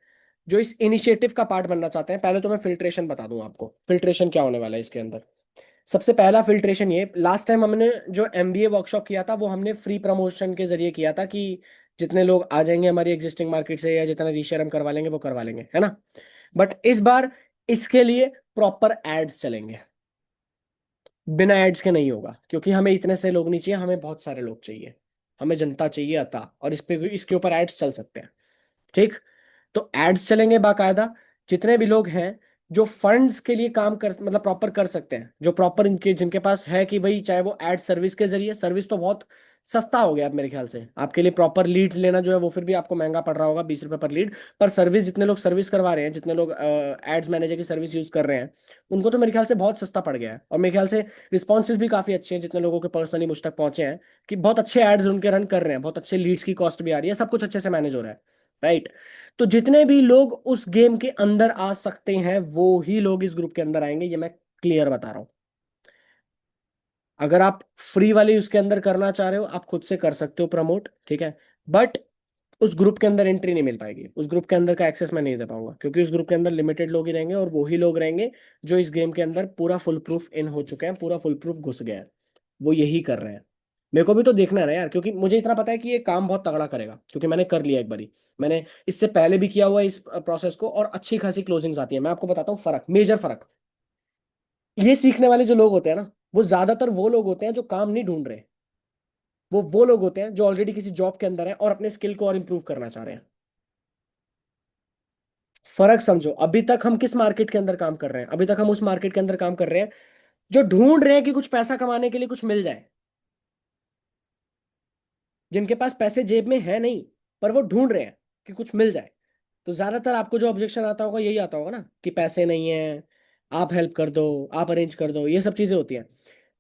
जो इस इनिशिएटिव का पार्ट बनना चाहते हैं, पहले तो मैं फिल्ट्रेशन बता दूं आपको, फिल्ट्रेशन क्या होने वाला है इसके अंदर। सबसे पहला फिल्ट्रेशन ये, लास्ट टाइम हमने जो एमबीए वर्कशॉप किया था वो हमने फ्री प्रमोशन के जरिए किया था कि जितने लोग आ जाएंगे हमारी एग्जिस्टिंग मार्केट से या जितना रीशेयर हम करवा लेंगे वो करवा लेंगे, है ना। बट इस बार इसके लिए प्रॉपर एड्स चलेंगे, बिना एड्स के नहीं होगा, क्योंकि हमें इतने से लोग नहीं चाहिए, हमें बहुत सारे लोग चाहिए, हमें जनता चाहिए अता, और इस पे इसके ऊपर एड्स चल सकते हैं। ठीक। तो एड्स चलेंगे बाकायदा। जितने भी लोग हैं जो फंड्स के लिए काम कर मतलब प्रॉपर कर सकते हैं, जो प्रॉपर इनके जिनके पास है कि भाई चाहे वो एड सर्विस के जरिए, सर्विस तो बहुत सस्ता हो गया अब मेरे ख्याल से, आपके लिए प्रॉपर लीड्स लेना जो है वो फिर भी आपको महंगा पड़ रहा होगा, 20 रुपए पर लीड। पर सर्विस जितने लोग सर्विस करवा रहे हैं, जितने लोग एड्स मैनेजर की सर्विस यूज कर रहे हैं, उनको तो मेरे ख्याल से बहुत सस्ता पड़ गया है, और मेरे ख्याल से रिस्पॉन्सेज भी काफी अच्छे हैं, जितने लोगों के पर्सनली मुझ तक पहुंचे हैं कि बहुत अच्छे एड्स उनके रन कर रहे हैं, बहुत अच्छे लीड्स की कॉस्ट भी आ रही है, सब कुछ अच्छे से मैनेज हो रहा है। राइट। तो जितने भी लोग उस गेम के अंदर आ सकते हैं वो ही लोग इस ग्रुप के अंदर आएंगे, ये मैं क्लियर बता रहा हूं। अगर आप फ्री वाले उसके अंदर करना चाह रहे हो आप खुद से कर सकते हो प्रमोट, ठीक है। बट उस ग्रुप के अंदर एंट्री नहीं मिल पाएगी, उस ग्रुप के अंदर का एक्सेस मैं नहीं दे पाऊंगा, क्योंकि उस ग्रुप के अंदर लिमिटेड लोग ही रहेंगे, और वो ही लोग रहेंगे जो इस गेम के अंदर पूरा फुल प्रूफ इन हो चुके हैं, पूरा फुल प्रूफ घुस गए हैं, वो यही कर रहे हैं। मेरे को भी तो देखना है ना यार, क्योंकि मुझे इतना पता है कि ये काम बहुत तगड़ा करेगा, क्योंकि मैंने कर लिया एक बारी, मैंने इससे पहले भी किया हुआ है इस प्रोसेस को, और अच्छी खासी क्लोजिंग्स आती है। मैं आपको बताता हूँ फर्क, मेजर फर्क। ये सीखने वाले जो लोग होते हैं ना, वो ज्यादातर वो लोग होते हैं जो काम नहीं ढूंढ रहे, वो लोग होते हैं जो ऑलरेडी किसी जॉब के अंदर है और अपने स्किल को और इंप्रूव करना चाह रहे हैं। फर्क समझो, अभी तक हम किस मार्केट के अंदर काम कर रहे हैं, अभी तक हम उस मार्केट के अंदर काम कर रहे हैं जो ढूंढ रहे हैं कि कुछ पैसा कमाने के लिए कुछ मिल जाए, जिनके पास पैसे जेब में है नहीं, पर वो ढूंढ रहे हैं कि कुछ मिल जाए। तो ज्यादातर आपको जो ऑब्जेक्शन आता होगा यही आता होगा ना, कि पैसे नहीं है, आप हेल्प कर दो, आप अरेंज कर दो, ये सब चीजें होती हैं।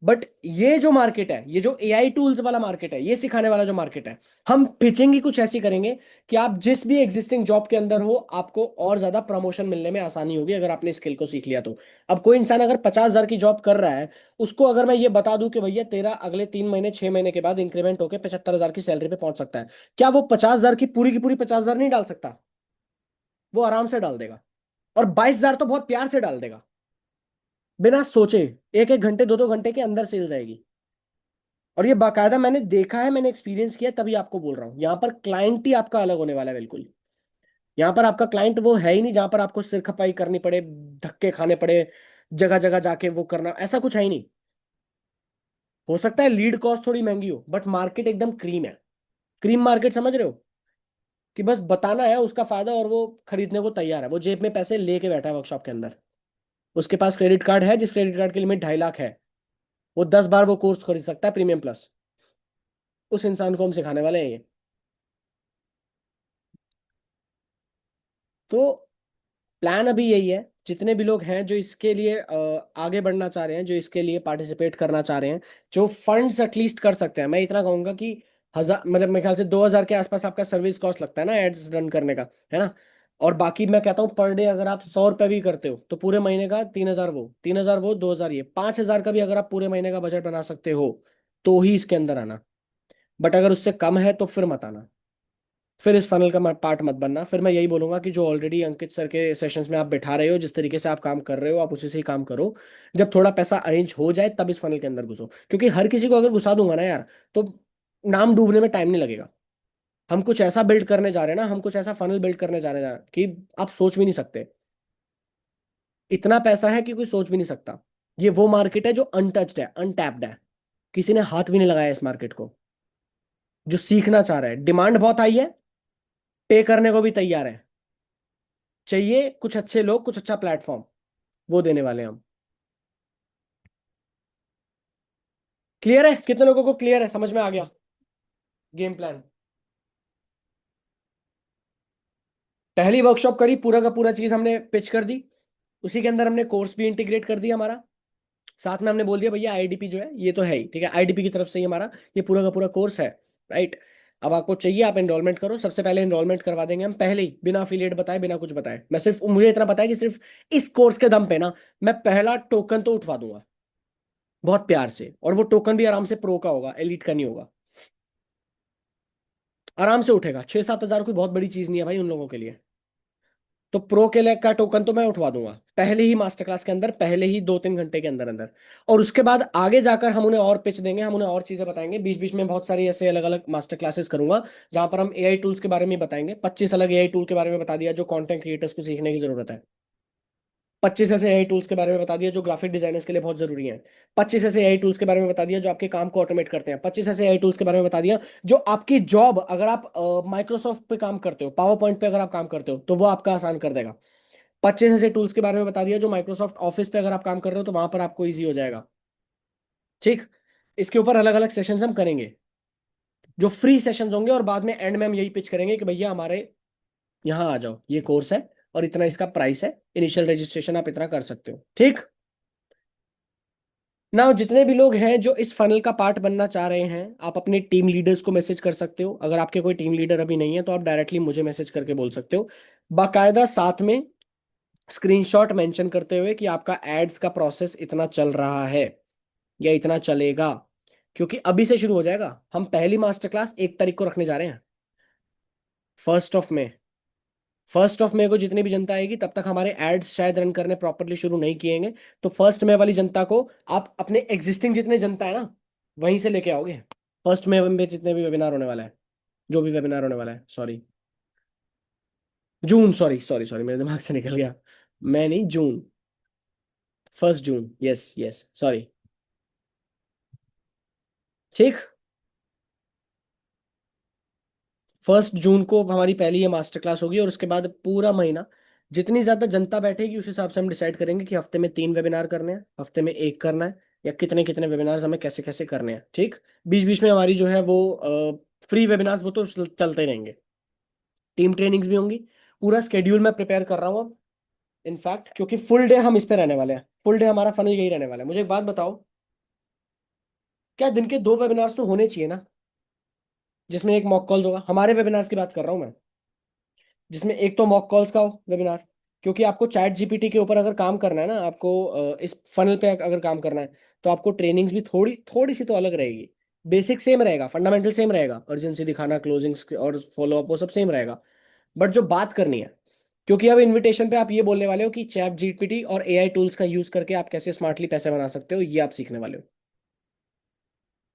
बट ये जो मार्केट है, ये जो एआई टूल्स वाला मार्केट है, ये सिखाने वाला जो मार्केट है, हम पिचिंग ही कुछ ऐसी करेंगे कि आप जिस भी एग्जिस्टिंग जॉब के अंदर हो आपको और ज्यादा प्रमोशन मिलने में आसानी होगी अगर आपने स्किल को सीख लिया तो। अब कोई इंसान अगर 50,000 की जॉब कर रहा है, उसको अगर मैं ये बता दूं कि भैया तेरा अगले 3 महीने 6 महीने के बाद इंक्रीमेंट होकर 75,000 की सैलरी पे पहुंच सकता है, क्या वो 50,000 की पूरी 50,000 नहीं डाल सकता? वो आराम से डाल देगा, और 22,000 तो बहुत प्यार से डाल देगा, बिना सोचे। एक एक घंटे, दो दो घंटे के अंदर सेल जाएगी। और ये बाकायदा मैंने देखा है, मैंने एक्सपीरियंस किया है, तभी आपको बोल रहा हूँ। यहाँ पर क्लाइंट ही आपका अलग होने वाला है बिल्कुल। यहाँ पर आपका क्लाइंट वो है ही नहीं जहां पर आपको सिर खपाई करनी पड़े, धक्के खाने पड़े, जगह जगह जाके वो करना, ऐसा कुछ है ही नहीं। हो सकता है लीड कॉस्ट थोड़ी महंगी हो, बट मार्केट एकदम क्रीम है। क्रीम मार्केट, समझ रहे हो? कि बस बताना है उसका फायदा और वो खरीदने को तैयार है, वो जेब में पैसे लेके बैठा है वर्कशॉप के अंदर। उसके पास क्रेडिट कार्ड है, जिस क्रेडिट कार्ड की लिमिट 2.5 लाख है, वो 10 बार वो कोर्स खरीद सकता है प्रीमियम प्लस। उस इंसान को हम सिखाने वाले हैं ये। तो प्लान अभी यही है, जितने भी लोग हैं जो इसके लिए आगे बढ़ना चाह रहे हैं, जो इसके लिए पार्टिसिपेट करना चाह रहे हैं, जो फंड्स एटलीस्ट कर सकते हैं, मैं इतना कहूंगा कि 1,000 मतलब मेरे ख्याल से 2,000 के आसपास आपका सर्विस कॉस्ट लगता है ना एड्स रन करने का, है ना। और बाकी मैं कहता हूँ पर डे अगर आप 100 रुपये भी करते हो तो पूरे महीने का 3,000, वो 3,000 वो 2,000 ये 5,000 का भी अगर आप पूरे महीने का बजट बना सकते हो तो ही इसके अंदर आना। बट अगर उससे कम है तो फिर मत आना, फिर इस फनल का पार्ट मत बनना। फिर मैं यही बोलूंगा कि जो ऑलरेडी अंकित सर के सेशंस में आप बैठा रहे हो, जिस तरीके से आप काम कर रहे हो आप उसी से ही काम करो। जब थोड़ा पैसा अरेंज हो जाए तब इस फनल के अंदर घुसो, क्योंकि हर किसी को अगर घुसा दूंगा ना यार, तो नाम डूबने में टाइम नहीं लगेगा। हम कुछ ऐसा बिल्ड करने जा रहे हैं ना, हम कुछ ऐसा फनल बिल्ड करने जा रहे हैं कि आप सोच भी नहीं सकते। इतना पैसा है कि कोई सोच भी नहीं सकता। ये वो मार्केट है जो अनटच्ड है, अनटैप्ड है, किसी ने हाथ भी नहीं लगाया इस मार्केट को। जो सीखना चाह रहा है, डिमांड बहुत हाई है, पे करने को भी तैयार है, चाहिए कुछ अच्छे लोग, कुछ अच्छा प्लेटफॉर्म, वो देने वाले हैं हम। क्लियर है? कितने लोगों को क्लियर है, समझ में आ गया गेम प्लान? पहली वर्कशॉप करी, पूरा का पूरा चीज हमने पिच कर दी, उसी के अंदर हमने कोर्स भी इंटीग्रेट कर दिया हमारा। साथ में हमने बोल दिया भैया आईडीपी जो है ये तो है ही, ठीक है, आईडीपी की तरफ से ही हमारा ये पूरा का पूरा कोर्स है। राइट। अब आपको चाहिए आप एनरोलमेंट करो, सबसे पहले एनरोलमेंट करवा देंगे हम पहले ही, बिना अफिलिएट बताए, बिना कुछ बताए। मैं सिर्फ, मुझे इतना पता है कि सिर्फ इस कोर्स के दम पे ना मैं पहला टोकन तो उठवा दूंगा बहुत प्यार से, और वो टोकन भी आराम से प्रो का होगा, एलिट का नहीं होगा। आराम से उठेगा, 6-7 हजार कोई बहुत बड़ी चीज नहीं है भाई उन लोगों के लिए। तो प्रो के लिए का टोकन तो मैं उठवा दूंगा पहले ही मास्टर क्लास के अंदर, पहले ही 2-3 घंटे के अंदर अंदर। और उसके बाद आगे जाकर हम उन्हें और पिच देंगे, हम उन्हें और चीजें बताएंगे, बीच बीच में बहुत सारी ऐसे अलग अलग मास्टर क्लासेस करूंगा जहां पर हम एआई टूल्स के बारे में बताएंगे। 25 अलग एआई टूल के बारे में बता दिया जो कंटेंट क्रिएटर्स को सीखने की जरूरत है। 25 ऐसे एआई टूल्स के बारे में बता दिया जो ग्राफिक डिजाइनर्स के लिए बहुत जरूरी हैं। 25 ऐसे एआई टूल्स के बारे में बता दिया जो आपके काम को ऑटोमेट करते हैं। 25 ऐसे एआई टूल्स के बारे में बता दिया जो आपकी जॉब, अगर आप माइक्रोसॉफ्ट पे काम करते हो, पावर पॉइंट पे अगर आप काम करते हो तो वो आपका आसान कर देगा। 25 ऐसे टूल्स के बारे में बता दिया जो माइक्रोसॉफ्ट ऑफिस पे अगर आप काम कर रहे हो तो वहां पर आपको ईजी हो जाएगा। ठीक। इसके ऊपर अलग अलग सेशंस हम करेंगे जो फ्री सेशंस होंगे, और बाद में एंड में हम यही पिच करेंगे कि भैया हमारे यहाँ आ जाओ, ये कोर्स है और इतना इसका प्राइस है, इनिशियल रजिस्ट्रेशन आप इतना कर सकते हो। ठीक। ना जितने भी लोग हैं जो इस फनल का पार्ट बनना चाह रहे हैं, आप अपने टीम लीडर्स को मैसेज कर सकते हो। अगर आपके कोई टीम लीडर अभी नहीं है तो आप डायरेक्टली मुझे मैसेज करके बोल सकते हो, बाकायदा साथ में स्क्रीनशॉट मेंशन करते हुए कि आपका एड्स का प्रोसेस इतना चल रहा है या इतना चलेगा। क्योंकि अभी से शुरू हो जाएगा, हम पहली मास्टर क्लास 1 तारीख को रखने जा रहे हैं, 1 फर्स्ट ऑफ मे को जितनी भी जनता आएगी तब तक हमारे एड्स शायद रन करने प्रॉपरली शुरू नहीं किएंगे। तो 1 मे वाली जनता को आप अपने एग्जिस्टिंग जितने जनता है ना वहीं से लेके आओगे। 1 मे में जितने भी वेबिनार होने वाला है, जो भी वेबिनार होने वाला है, सॉरी जून, सॉरी सॉरी सॉरी मेरे दिमाग से निकल गया। मैं नहीं, जून, 1 जून, यस यस सॉरी। ठीक। 1 जून को हमारी पहली ये मास्टर क्लास होगी और उसके बाद पूरा महीना जितनी ज्यादा जनता बैठेगी उस हिसाब से हम डिसाइड करेंगे कि हफ्ते में 3 वेबिनार करने हैं, हफ्ते में एक करना है, या कितने कितने वेबिनार्स हमें कैसे कैसे करने हैं। ठीक। बीच बीच में हमारी जो है वो फ्री वेबिनार्स वो तो चलते रहेंगे, टीम ट्रेनिंग्स भी होंगी। पूरा स्केड्यूल मैं प्रिपेयर कर रहा हूँ अब, इनफैक्ट, क्योंकि फुल डे हम इस पे रहने वाले हैं, फुल डे हमारा फनल यही रहने वाला है। मुझे एक बात बताओ, क्या दिन के 2 वेबिनार्स तो होने चाहिए ना, जिसमें एक मॉक कॉल्स होगा, हमारे वेबिनार्स की बात कर रहा हूँ मैं, जिसमें एक तो मॉक कॉल्स का हो वेबिनार। क्योंकि आपको चैट जीपीटी के ऊपर अगर काम करना है ना, आपको इस फनल पे अगर काम करना है, तो आपको ट्रेनिंग्स भी थोड़ी थोड़ी सी तो अलग रहेगी। बेसिक सेम रहेगा, फंडामेंटल सेम रहेगा, अर्जेंसी दिखाना, क्लोजिंग्स और फॉलो अप वो सब सेम रहेगा। बट जो बात करनी है, क्योंकि अब इनविटेशन पे आप ये बोलने वाले हो कि चैट जीपीटी और एआई टूल्स का यूज करके आप कैसे स्मार्टली पैसे बना सकते हो, ये आप सीखने वाले हो।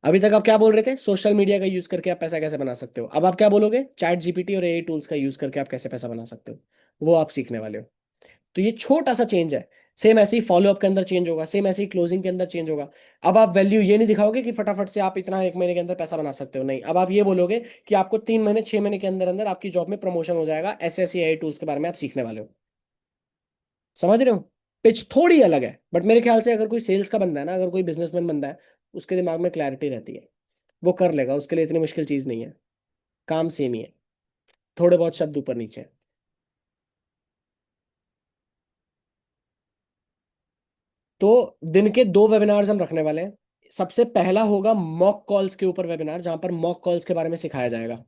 अभी तक आप क्या बोल रहे थे, सोशल मीडिया का यूज करके आप पैसा कैसे बना सकते हो, अब आप क्या बोलोगे, चैट जीपीटी और एआई टूल्स का यूज करके आप कैसे पैसा बना सकते हो, वो आप सीखने वाले हो। तो ये छोटा सा चेंज है। सेम ऐसे ही फॉलोअप के अंदर चेंज होगा, सेम ऐसे ही क्लोजिंग के अंदर चेंज होगा। अब आप वैल्यू ये नहीं दिखाओगे कि फटाफट से आप इतना 1 महीने के अंदर पैसा बना सकते हो, नहीं, अब आप ये बोलोगे कि आपको 3 महीने 6 महीने के अंदर अंदर आपकी जॉब में प्रमोशन हो जाएगा, ऐसे ऐसे एआई टूल्स के बारे में आप सीखने वाले हो। समझ रहे हो। पिच थोड़ी अलग है, बट मेरे ख्याल से अगर कोई सेल्स का बंदा है ना, अगर कोई बिजनेसमैन बंदा है, उसके दिमाग में क्लैरिटी रहती है, वो कर लेगा, उसके लिए इतनी मुश्किल चीज नहीं है। काम सेम ही है, थोड़े बहुत शब्द ऊपर नीचे हैं। तो दिन के 2 वेबिनार्स हम रखने वाले हैं। सबसे पहला होगा मॉक कॉल्स के ऊपर वेबिनार, जहां पर मॉक कॉल्स के बारे में सिखाया जाएगा।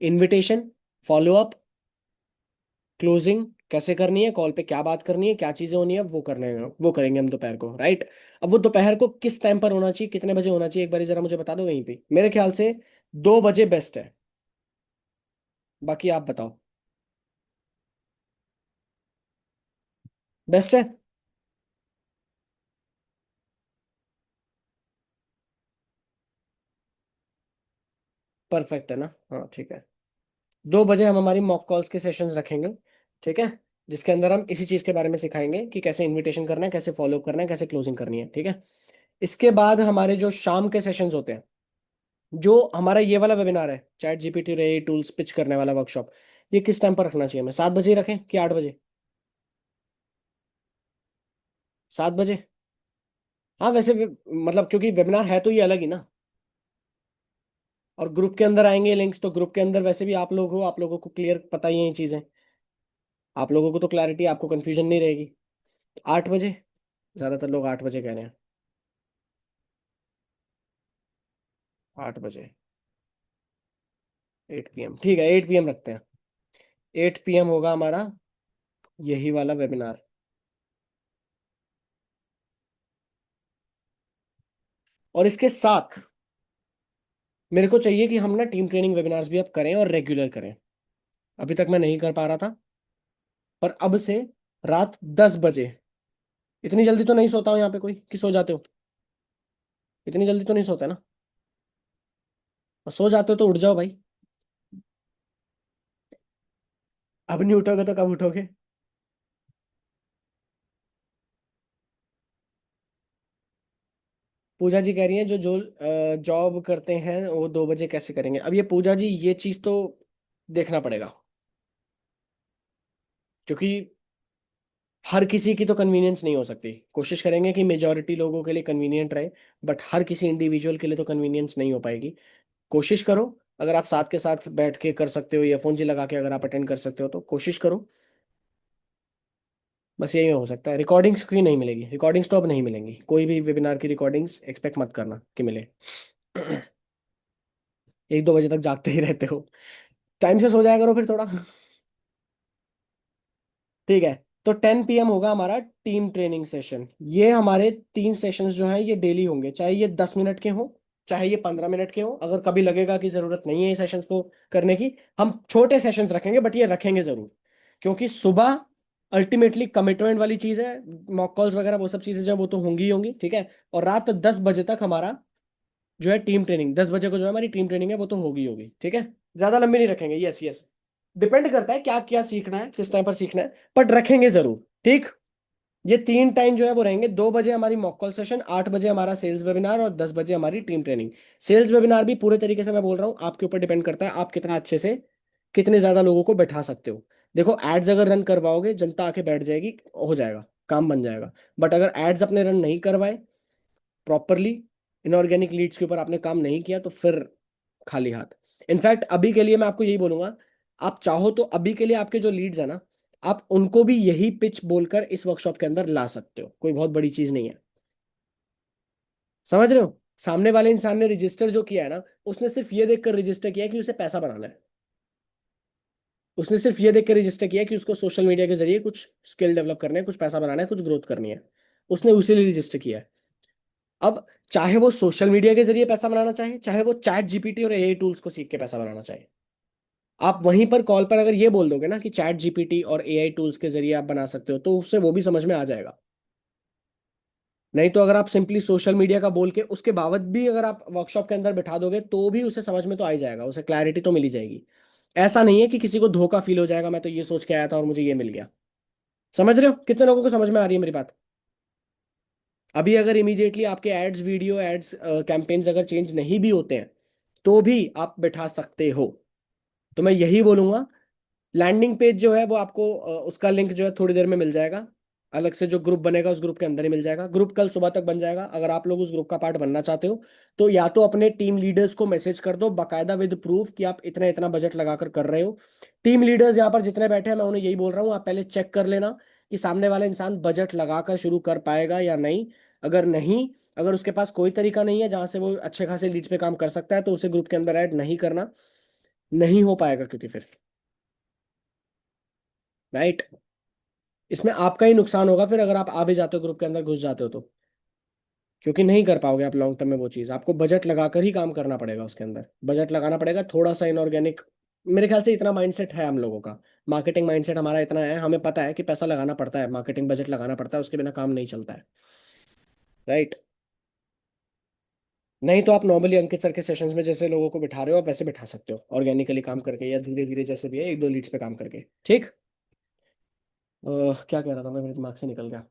इनविटेशन, फॉलो अप, क्लोजिंग कैसे करनी है, कॉल पे क्या बात करनी है, क्या चीजें होनी है, वो करेंगे हम दोपहर को, राइट। अब वो दोपहर को किस टाइम पर होना चाहिए, कितने बजे होना चाहिए, एक बार जरा मुझे बता दो वहीं पे। मेरे ख्याल से 2 बजे बेस्ट है, बाकी आप बताओ। बेस्ट है। परफेक्ट है ना, हाँ ठीक है। 2 बजे हम हमारी मॉक कॉल्स के सेशंस रखेंगे। ठीक है। जिसके अंदर हम इसी चीज के बारे में सिखाएंगे कि कैसे इनविटेशन करना है, कैसे फॉलो करना है, कैसे क्लोजिंग करनी है। ठीक है। इसके बाद हमारे जो शाम के सेशंस होते हैं, जो हमारा ये वाला वेबिनार है चैट जीपीटी रे टूल्स पिच करने वाला वर्कशॉप, ये किस टाइम पर रखना चाहिए, हमें 7 बजे रखें कि 8 बजे? 7 बजे। हाँ वैसे मतलब क्योंकि वेबिनार है तो ये अलग ही ना, और ग्रुप के अंदर आएंगे लिंक्स, तो ग्रुप के अंदर वैसे भी आप लोग हो, आप लोगों को क्लियर पता ही है ये चीजें, आप लोगों को तो क्लैरिटी, आपको कंफ्यूजन नहीं रहेगी। 8 बजे, ज्यादातर लोग 8 बजे कह रहे हैं। 8 बजे, 8 PM, ठीक है, 8 PM रखते हैं। 8 PM होगा हमारा यही वाला वेबिनार। और इसके साथ मेरे को चाहिए कि हम ना टीम ट्रेनिंग वेबिनार्स भी अब करें और रेगुलर करें। अभी तक मैं नहीं कर पा रहा था, पर अब से रात 10 बजे, इतनी जल्दी तो नहीं सोता हूँ यहाँ पे कोई कि सो जाते हो? इतनी जल्दी तो नहीं सोता है ना? और सो जाते हो तो उठ जाओ भाई। अब नहीं उठोगे तो कब उठोगे? पूजा जी कह रही हैं जो जो जॉब करते हैं वो 2 बजे कैसे करेंगे? अब ये पूजा जी, ये चीज तो देखना पड़ेगा, क्योंकि हर किसी की तो कन्वीनियंस नहीं हो सकती। कोशिश करेंगे कि मेजोरिटी लोगों के लिए कन्वीनियंट रहे, बट हर किसी इंडिविजुअल के लिए तो कन्वीनियंस नहीं हो पाएगी। कोशिश करो, अगर आप साथ के साथ बैठ के कर सकते हो, ईयरफोन जी लगा के अगर आप अटेंड कर सकते हो तो कोशिश करो। बस यही हो सकता है। रिकॉर्डिंग्स की नहीं मिलेगी, रिकॉर्डिंग्स तो अब नहीं मिलेंगी, कोई भी वेबिनार की रिकॉर्डिंग्स एक्सपेक्ट मत करना कि मिले। 1-2 बजे तक जागते ही रहते हो। टाइम से सो जाया करो फिर थोड़ा। ठीक है। तो 10 PM होगा हमारा टीम ट्रेनिंग सेशन। ये हमारे 3 सेशंस जो हैं ये डेली होंगे, चाहे ये 10 मिनट के हों, चाहे ये 15 मिनट के हों। अगर कभी लगेगा कि जरूरत नहीं है ये सेशंस को करने की, हम छोटे सेशंस रखेंगे, बट ये रखेंगे जरूर। क्योंकि सुबह अल्टीमेटली कमिटमेंट वाली चीज है, मॉक कॉल्स वगैरह वो सब चीजें जो हैं, वो तो होंगी ही होंगी, ठीक है। और रात 10 बजे तक हमारा जो है टीम ट्रेनिंग, 10 बजे को जो है हमारी टीम ट्रेनिंग है वो तो होगी होगी, ठीक है। ज्यादा लंबी नहीं रखेंगे, यस यस। डिपेंड करता है क्या क्या सीखना है, किस टाइम पर सीखना है, बट रखेंगे जरूर, ठीक। ये 3 टाइम जो है वो रहेंगे। 2 बजे हमारी मॉक कॉल सेशन, 8 बजे हमारा सेल्स वेबिनार और 10 बजे हमारी टीम ट्रेनिंग। सेल्स वेबिनार भी पूरे तरीके से मैं बोल रहा हूँ आपके ऊपर डिपेंड करता है, आप कितना अच्छे से कितने ज्यादा लोगों को बैठा सकते हो। देखो एड्स अगर रन करवाओगे, जनता आके बैठ जाएगी, हो जाएगा, काम बन जाएगा। बट अगर एड्स अपने रन नहीं करवाए प्रॉपरली, इनऑर्गेनिक लीड्स के ऊपर आपने काम नहीं किया, तो फिर खाली हाथ। इनफैक्ट अभी के लिए मैं आपको यही बोलूंगा, आप चाहो तो अभी के लिए आपके जो लीड्स है ना, आप उनको भी यही पिच बोलकर इस वर्कशॉप के अंदर ला सकते हो, कोई बहुत बड़ी चीज नहीं है। समझ रहे हो? सामने वाले इंसान ने रजिस्टर जो किया है ना, उसने सिर्फ ये देखकर रजिस्टर किया है कि उसे पैसा बनाना है। उसने सिर्फ ये देख कर रजिस्टर किया है कि उसको सोशल मीडिया के जरिए कुछ स्किल डेवलप करने हैं, कुछ पैसा बनाना है, कुछ ग्रोथ करनी है। उसने उसी लिए रजिस्टर किया है। अब चाहे वो सोशल मीडिया के जरिए पैसा बनाना चाहे, चाहे वो चैट जीपीटी और एआई टूल्स को सीख के पैसा बनाना चाहे, आप वहीं पर कॉल पर अगर ये बोल दोगे ना कि चैट जीपीटी और एआई टूल्स के जरिए आप बना सकते हो, तो उससे वो भी समझ में आ जाएगा। नहीं तो अगर आप सिंपली सोशल मीडिया का बोल के उसके बावत भी अगर आप वर्कशॉप के अंदर बिठा दोगे, तो भी उसे समझ में तो आ ही जाएगा, उसे क्लैरिटी तो मिल ही जाएगी। ऐसा नहीं है कि किसी को धोखा फील हो जाएगा, मैं तो ये सोच के आया था और मुझे ये मिल गया। समझ रहे हो कितने लोगों को समझ में आ रही है मेरी बात? अभी अगर इमीडिएटली आपके एड्स, वीडियो एड्स, कैंपेन्स अगर चेंज नहीं भी होते हैं, तो भी आप बिठा सकते हो। तो मैं यही बोलूंगा, लैंडिंग पेज जो है वो आपको उसका लिंक जो है थोड़ी देर में मिल जाएगा। अलग से जो ग्रुप बनेगा उस ग्रुप के अंदर ही मिल जाएगा। ग्रुप कल सुबह तक बन जाएगा। अगर आप लोग उस ग्रुप का पार्ट बनना चाहते हो, तो या तो अपने टीम लीडर्स को मैसेज कर दो बाकायदा विद प्रूफ कि आप इतना इतना बजट लगाकर कर रहे हो। टीम लीडर्स यहाँ पर जितने बैठे हैं मैं उन्हें यही बोल रहा हूँ, आप पहले चेक कर लेना कि सामने वाला इंसान बजट लगाकर शुरू कर पाएगा या नहीं। अगर नहीं, अगर उसके पास कोई तरीका नहीं है जहां से वो अच्छे खासे लीड्स पे काम कर सकता है, तो उसे ग्रुप के अंदर ऐड नहीं करना। नहीं हो पाएगा, क्योंकि फिर राइट, इसमें आपका ही नुकसान होगा फिर अगर आप आ भी जाते हो ग्रुप के अंदर घुस जाते हो तो। क्योंकि नहीं कर पाओगे आप लॉन्ग टर्म में वो चीज़, आपको बजट लगाकर ही काम करना पड़ेगा, उसके अंदर बजट लगाना पड़ेगा थोड़ा सा इनऑर्गेनिक। मेरे ख्याल से इतना माइंडसेट है हम लोगों का, मार्केटिंग माइंडसेट हमारा इतना है, हमें पता है कि पैसा लगाना पड़ता है, मार्केटिंग बजट लगाना पड़ता है, उसके बिना काम नहीं चलता है। राइट। नहीं तो आप नॉर्मली अंकित सर के सेशंस में जैसे लोगों को बिठा रहे हो, आप वैसे बिठा सकते हो, ऑर्गेनिकली काम करके या धीरे धीरे जैसे भी है, 1-2 लीड्स पे काम करके, ठीक। क्या कह रहा था मैं, मेरे दिमाग से निकल गया।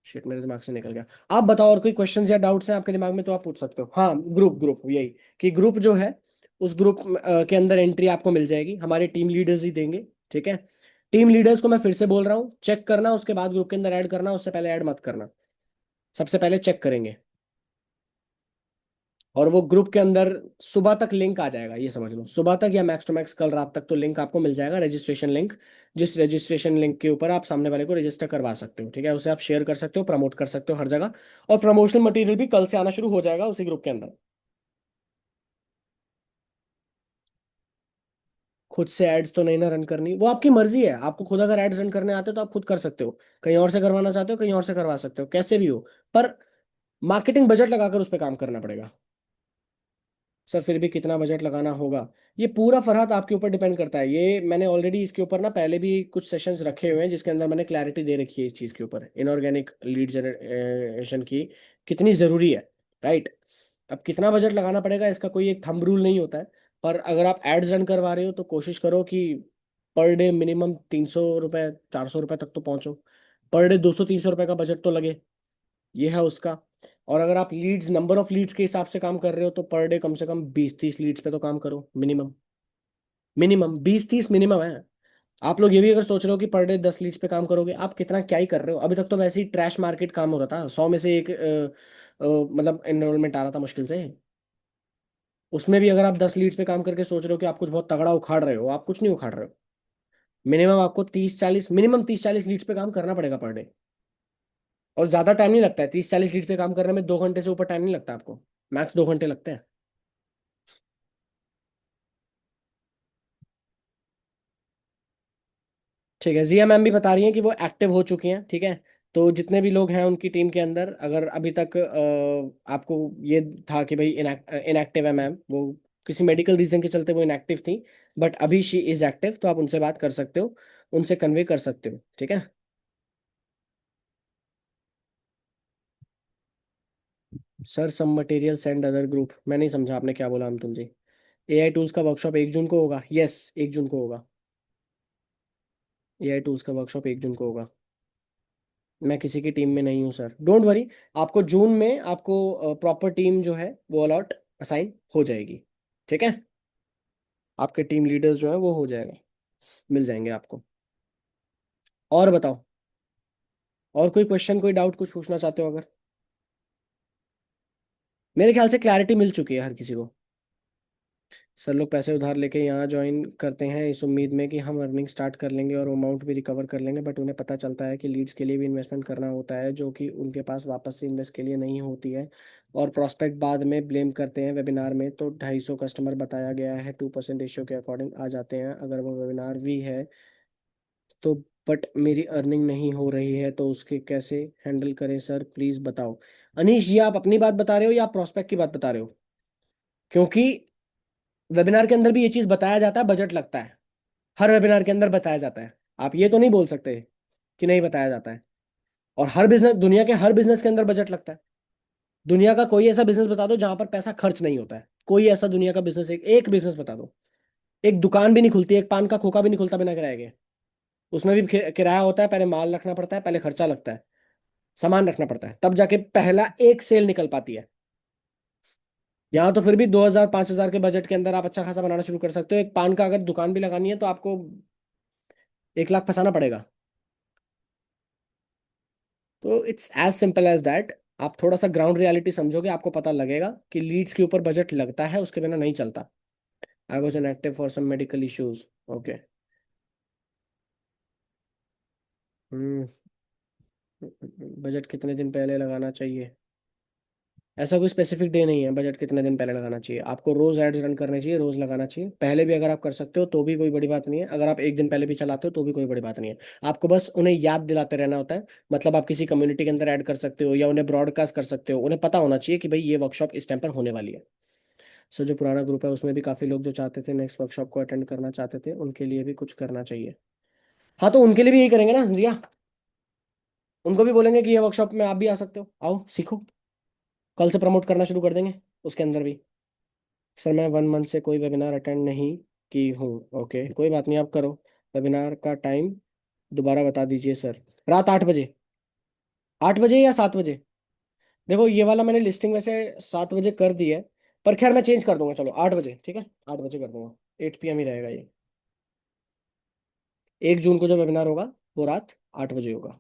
शिट, मेरे दिमाग से निकल गया। आप बताओ, और कोई क्वेश्चंस या डाउट्स हैं आपके दिमाग में तो आप पूछ सकते हो। हाँ, ग्रुप ग्रुप यही, कि ग्रुप जो है उस ग्रुप के अंदर एंट्री आपको मिल जाएगी, हमारे टीम लीडर्स ही देंगे, ठीक है। टीम लीडर्स को मैं फिर से बोल रहा हूँ, चेक करना उसके बाद ग्रुप के अंदर ऐड करना, उससे पहले ऐड मत करना। सबसे पहले चेक करेंगे, और वो ग्रुप के अंदर सुबह तक लिंक आ जाएगा, ये समझ लो सुबह तक या मैक्स टू मैक्स कल रात तक तो लिंक आपको मिल जाएगा, रजिस्ट्रेशन लिंक। जिस रजिस्ट्रेशन लिंक के ऊपर आप सामने वाले को रजिस्टर करवा सकते हो, ठीक है, उसे आप शेयर कर सकते हो, प्रमोट कर सकते हो हर जगह। और प्रमोशनल मटेरियल भी कल से आना शुरू हो जाएगा उसी ग्रुप के अंदर। खुद से एड्स तो नहीं ना रन करनी, वो आपकी मर्जी है, आपको खुद अगर एड्स रन करने आते हो तो आप खुद कर सकते हो, कहीं और से करवाना चाहते हो कहीं और से करवा सकते हो, कैसे भी हो। पर मार्केटिंग बजट लगाकर उस पर काम करना पड़ेगा। सर फिर भी कितना बजट लगाना होगा? ये पूरा फरहाद आपके ऊपर डिपेंड करता है। ये मैंने ऑलरेडी इसके ऊपर ना पहले भी कुछ सेशंस रखे हुए हैं जिसके अंदर मैंने क्लैरिटी दे रखी है इस चीज़ के ऊपर, इनऑर्गेनिक लीड जनरेशन की कितनी ज़रूरी है। राइट। अब कितना बजट लगाना पड़ेगा इसका कोई एक थंब रूल नहीं होता है। पर अगर आप एड्स रन करवा रहे हो तो कोशिश करो कि पर डे मिनिमम 300 रुपये 400 रुपये तक तो पहुंचो। पर डे 200 300 रुपये का बजट तो लगे। ये है उसका। और अगर आप लीड्स नंबर ऑफ लीड्स के हिसाब से काम कर रहे हो तो पर डे कम से कम 20 30 लीड्स पे तो काम करो मिनिमम। मिनिमम 20 30 मिनिमम है। आप लोग ये भी अगर सोच रहे हो कि पर डे 10 लीड्स पे काम करोगे, आप कितना क्या ही कर रहे हो। अभी तक तो वैसे ही ट्रैश मार्केट काम हो रहा था, 100 में से एक मतलब एनरोलमेंट आ रहा था मुश्किल से। उसमें भी अगर आप 10 लीड्स पे काम करके सोच रहे हो कि आप कुछ बहुत तगड़ा उखाड़ रहे हो, आप कुछ नहीं उखाड़ रहे हो। मिनिमम आपको 30 40 मिनिमम 30 40 लीड्स पे काम करना पड़ेगा पर डे। और ज्यादा टाइम नहीं लगता है 30 40 लीड्स पे काम करने में, 2 घंटे से ऊपर टाइम नहीं लगता आपको। मैक्स 2 घंटे लगते हैं। ठीक है, जिया मैम भी बता रही हैं कि वो एक्टिव हो चुकी हैं। ठीक है। तो जितने भी लोग हैं उनकी टीम के अंदर, अगर अभी तक आपको ये था कि भाई इनएक्टिव है मैम, वो किसी मेडिकल रीजन के चलते वो इनएक्टिव थी, बट अभी शी इज एक्टिव, तो आप उनसे बात कर सकते हो, उनसे कन्वे कर सकते हो। ठीक है। Sir some material send other group, मैं नहीं समझा आपने क्या बोला अमतुल जी। एआई टूल्स का वर्कशॉप 1 जून को होगा, यस 1 जून को होगा। एआई टूल्स का वर्कशॉप 1 जून को होगा। मैं किसी की टीम में नहीं हूँ सर, डोंट वरी। आपको जून में आपको प्रॉपर टीम जो है वो अलॉट असाइन हो जाएगी। ठीक है। आपके टीम लीडर्स जो है वो हो जाएगा, मिल जाएंगे आपको। और बताओ, और कोई क्वेश्चन कोई डाउट कुछ पूछना चाहते हो अगर? मेरे ख्याल से क्लैरिटी मिल चुकी है हर किसी को। सर लोग पैसे उधार लेके यहाँ ज्वाइन करते हैं इस उम्मीद में कि हम अर्निंग स्टार्ट कर लेंगे और अमाउंट भी रिकवर कर लेंगे, बट उन्हें पता चलता है कि लीड्स के लिए भी इन्वेस्टमेंट करना होता है जो कि उनके पास वापस से इन्वेस्ट के लिए नहीं होती है। और प्रोस्पेक्ट बाद में ब्लेम करते हैं वेबिनार में, तो 250 कस्टमर बताया गया है, 2% रेशियो के अकॉर्डिंग आ जाते हैं अगर वो वेबिनार भी है तो। बट मेरी अर्निंग नहीं हो रही है तो उसके कैसे हैंडल करें सर, प्लीज़ बताओ। अनीश, ये आप अपनी बात बता रहे हो या आप प्रोस्पेक्ट की बात बता रहे हो? क्योंकि वेबिनार के अंदर भी ये चीज़ बताया जाता है, बजट लगता है। हर वेबिनार के अंदर बताया जाता है। आप ये तो नहीं बोल सकते कि नहीं बताया जाता है। और हर बिजनेस, दुनिया के हर बिजनेस के अंदर बजट लगता है। दुनिया का कोई ऐसा बिजनेस बता दो जहां पर पैसा खर्च नहीं होता है। कोई ऐसा दुनिया का बिजनेस, एक बिजनेस बता दो। एक दुकान भी नहीं खुलती, एक पान का खोखा भी नहीं खुलता बिना किराए के। उसमें भी किराया होता है, पहले माल रखना पड़ता है, पहले खर्चा लगता है, सामान रखना पड़ता है, तब जाके पहला एक सेल निकल पाती है। यहाँ तो फिर भी 2000 5000 के बजट के अंदर आप अच्छा खासा बनाना शुरू कर सकते हो। एक पान का अगर दुकान भी लगानी है तो आपको 1 लाख फंसाना पड़ेगा। तो it's as simple as that. आप थोड़ा सा ग्राउंड रियलिटी समझोगे, आपको पता लगेगा कि लीड्स के ऊपर बजट लगता है, उसके बिना नहीं चलता। I was an active for some medical issues. Okay. Budget कितने दिन पहले लगाना चाहिए? ऐसा कोई स्पेसिफिक डे नहीं है बजट कितने दिन पहले लगाना चाहिए। आपको रोज एड्स रन करने चाहिए, रोज लगाना चाहिए। पहले भी अगर आप कर सकते हो तो भी कोई बड़ी बात नहीं है, अगर आप एक दिन पहले भी चलाते हो तो भी कोई बड़ी बात नहीं है। आपको बस उन्हें याद दिलाते रहना होता है। मतलब आप किसी कम्युनिटी के अंदर ऐड कर सकते हो या उन्हें ब्रॉडकास्ट कर सकते हो, उन्हें पता होना चाहिए कि भाई ये वर्कशॉप इस टाइम पर होने वाली है। सो जो पुराना ग्रुप है उसमें भी काफ़ी लोग जो चाहते थे नेक्स्ट वर्कशॉप को अटेंड करना चाहते थे, उनके लिए भी कुछ करना चाहिए। हाँ, तो उनके लिए भी यही करेंगे ना जिया। उनको भी बोलेंगे कि ये वर्कशॉप में आप भी आ सकते हो, आओ सीखो। कल से प्रमोट करना शुरू कर देंगे उसके अंदर भी। सर मैं 1 मंथ से कोई वेबिनार अटेंड नहीं की हूँ। ओके, कोई बात नहीं, आप करो। वेबिनार का टाइम दोबारा बता दीजिए सर। रात 8 बजे। 8 बजे या 7 बजे? देखो ये वाला मैंने लिस्टिंग वैसे 7 बजे कर दी है, पर खैर मैं चेंज कर दूंगा, चलो 8 बजे, ठीक है। 8 बजे कर दूंगा। 8 PM ही रहेगा ये। 1 जून को जो वेबिनार होगा वो रात 8 बजे होगा।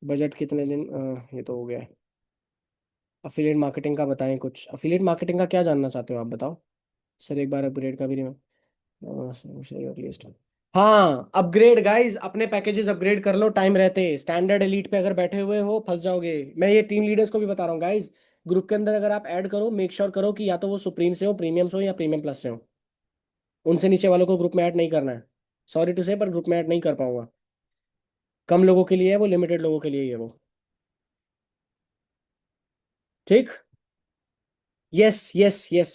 बजट कितने दिन ये तो हो गया है। अफिलिएट मार्केटिंग का बताएं कुछ। अफिलिएट मार्केटिंग का क्या जानना चाहते हो आप, बताओ। सर एक बार अपग्रेड का भी लिस्ट। हाँ, अपग्रेड गाइस, अपने पैकेजेस अपग्रेड कर लो टाइम रहते। स्टैंडर्ड एलीट पे अगर बैठे हुए हो फंस जाओगे। मैं ये टीम लीडर्स को भी बता रहा हूँ गाइस। ग्रुप के अंदर अगर आप ऐड करो, मेक श्योर करो कि या तो वो सुप्रीम से हो, प्रीमियम से हो या प्रीमियम प्लस से हो। उनसे नीचे वालों को ग्रुप में ऐड नहीं करना है। सॉरी टू से, पर ग्रुप में ऐड नहीं कर पाऊंगा। कम लोगों के लिए है वो, लिमिटेड लोगों के लिए ही है वो। ठीक। Yes yes yes.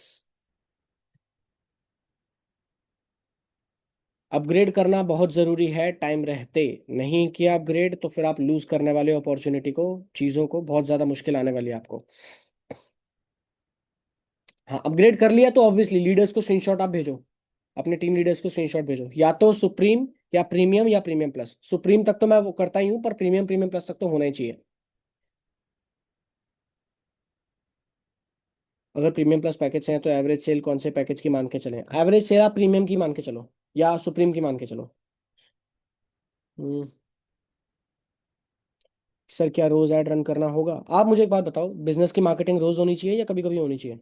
अपग्रेड करना बहुत ज़रूरी है टाइम रहते। नहीं किया अपग्रेड तो फिर आप लूज करने वाले अपॉर्चुनिटी को, चीज़ों को, बहुत ज़्यादा मुश्किल आने वाली है आपको। हाँ, अपग्रेड कर लिया तो ऑब्वियसली लीडर्स को स्क्रीनशॉट आप भेजो, अपने टीम लीडर्स को स्क्रीनशॉट भेजो, या तो सुप्रीम या प्रीमियम प्लस। सुप्रीम तक तो मैं वो करता ही हूँ, पर प्रीमियम प्लस तक तो होना ही चाहिए। अगर प्रीमियम प्लस पैकेज हैं तो एवरेज सेल कौन से पैकेज की मान के चलें? एवरेज सेल आप प्रीमियम की मान के चलो या सुप्रीम की मान के चलो। हम्म, सर क्या रोज ऐड रन करना होगा? आप मुझे एक बात बताओ, बिजनेस की मार्केटिंग रोज होनी चाहिए या कभी कभी होनी चाहिए?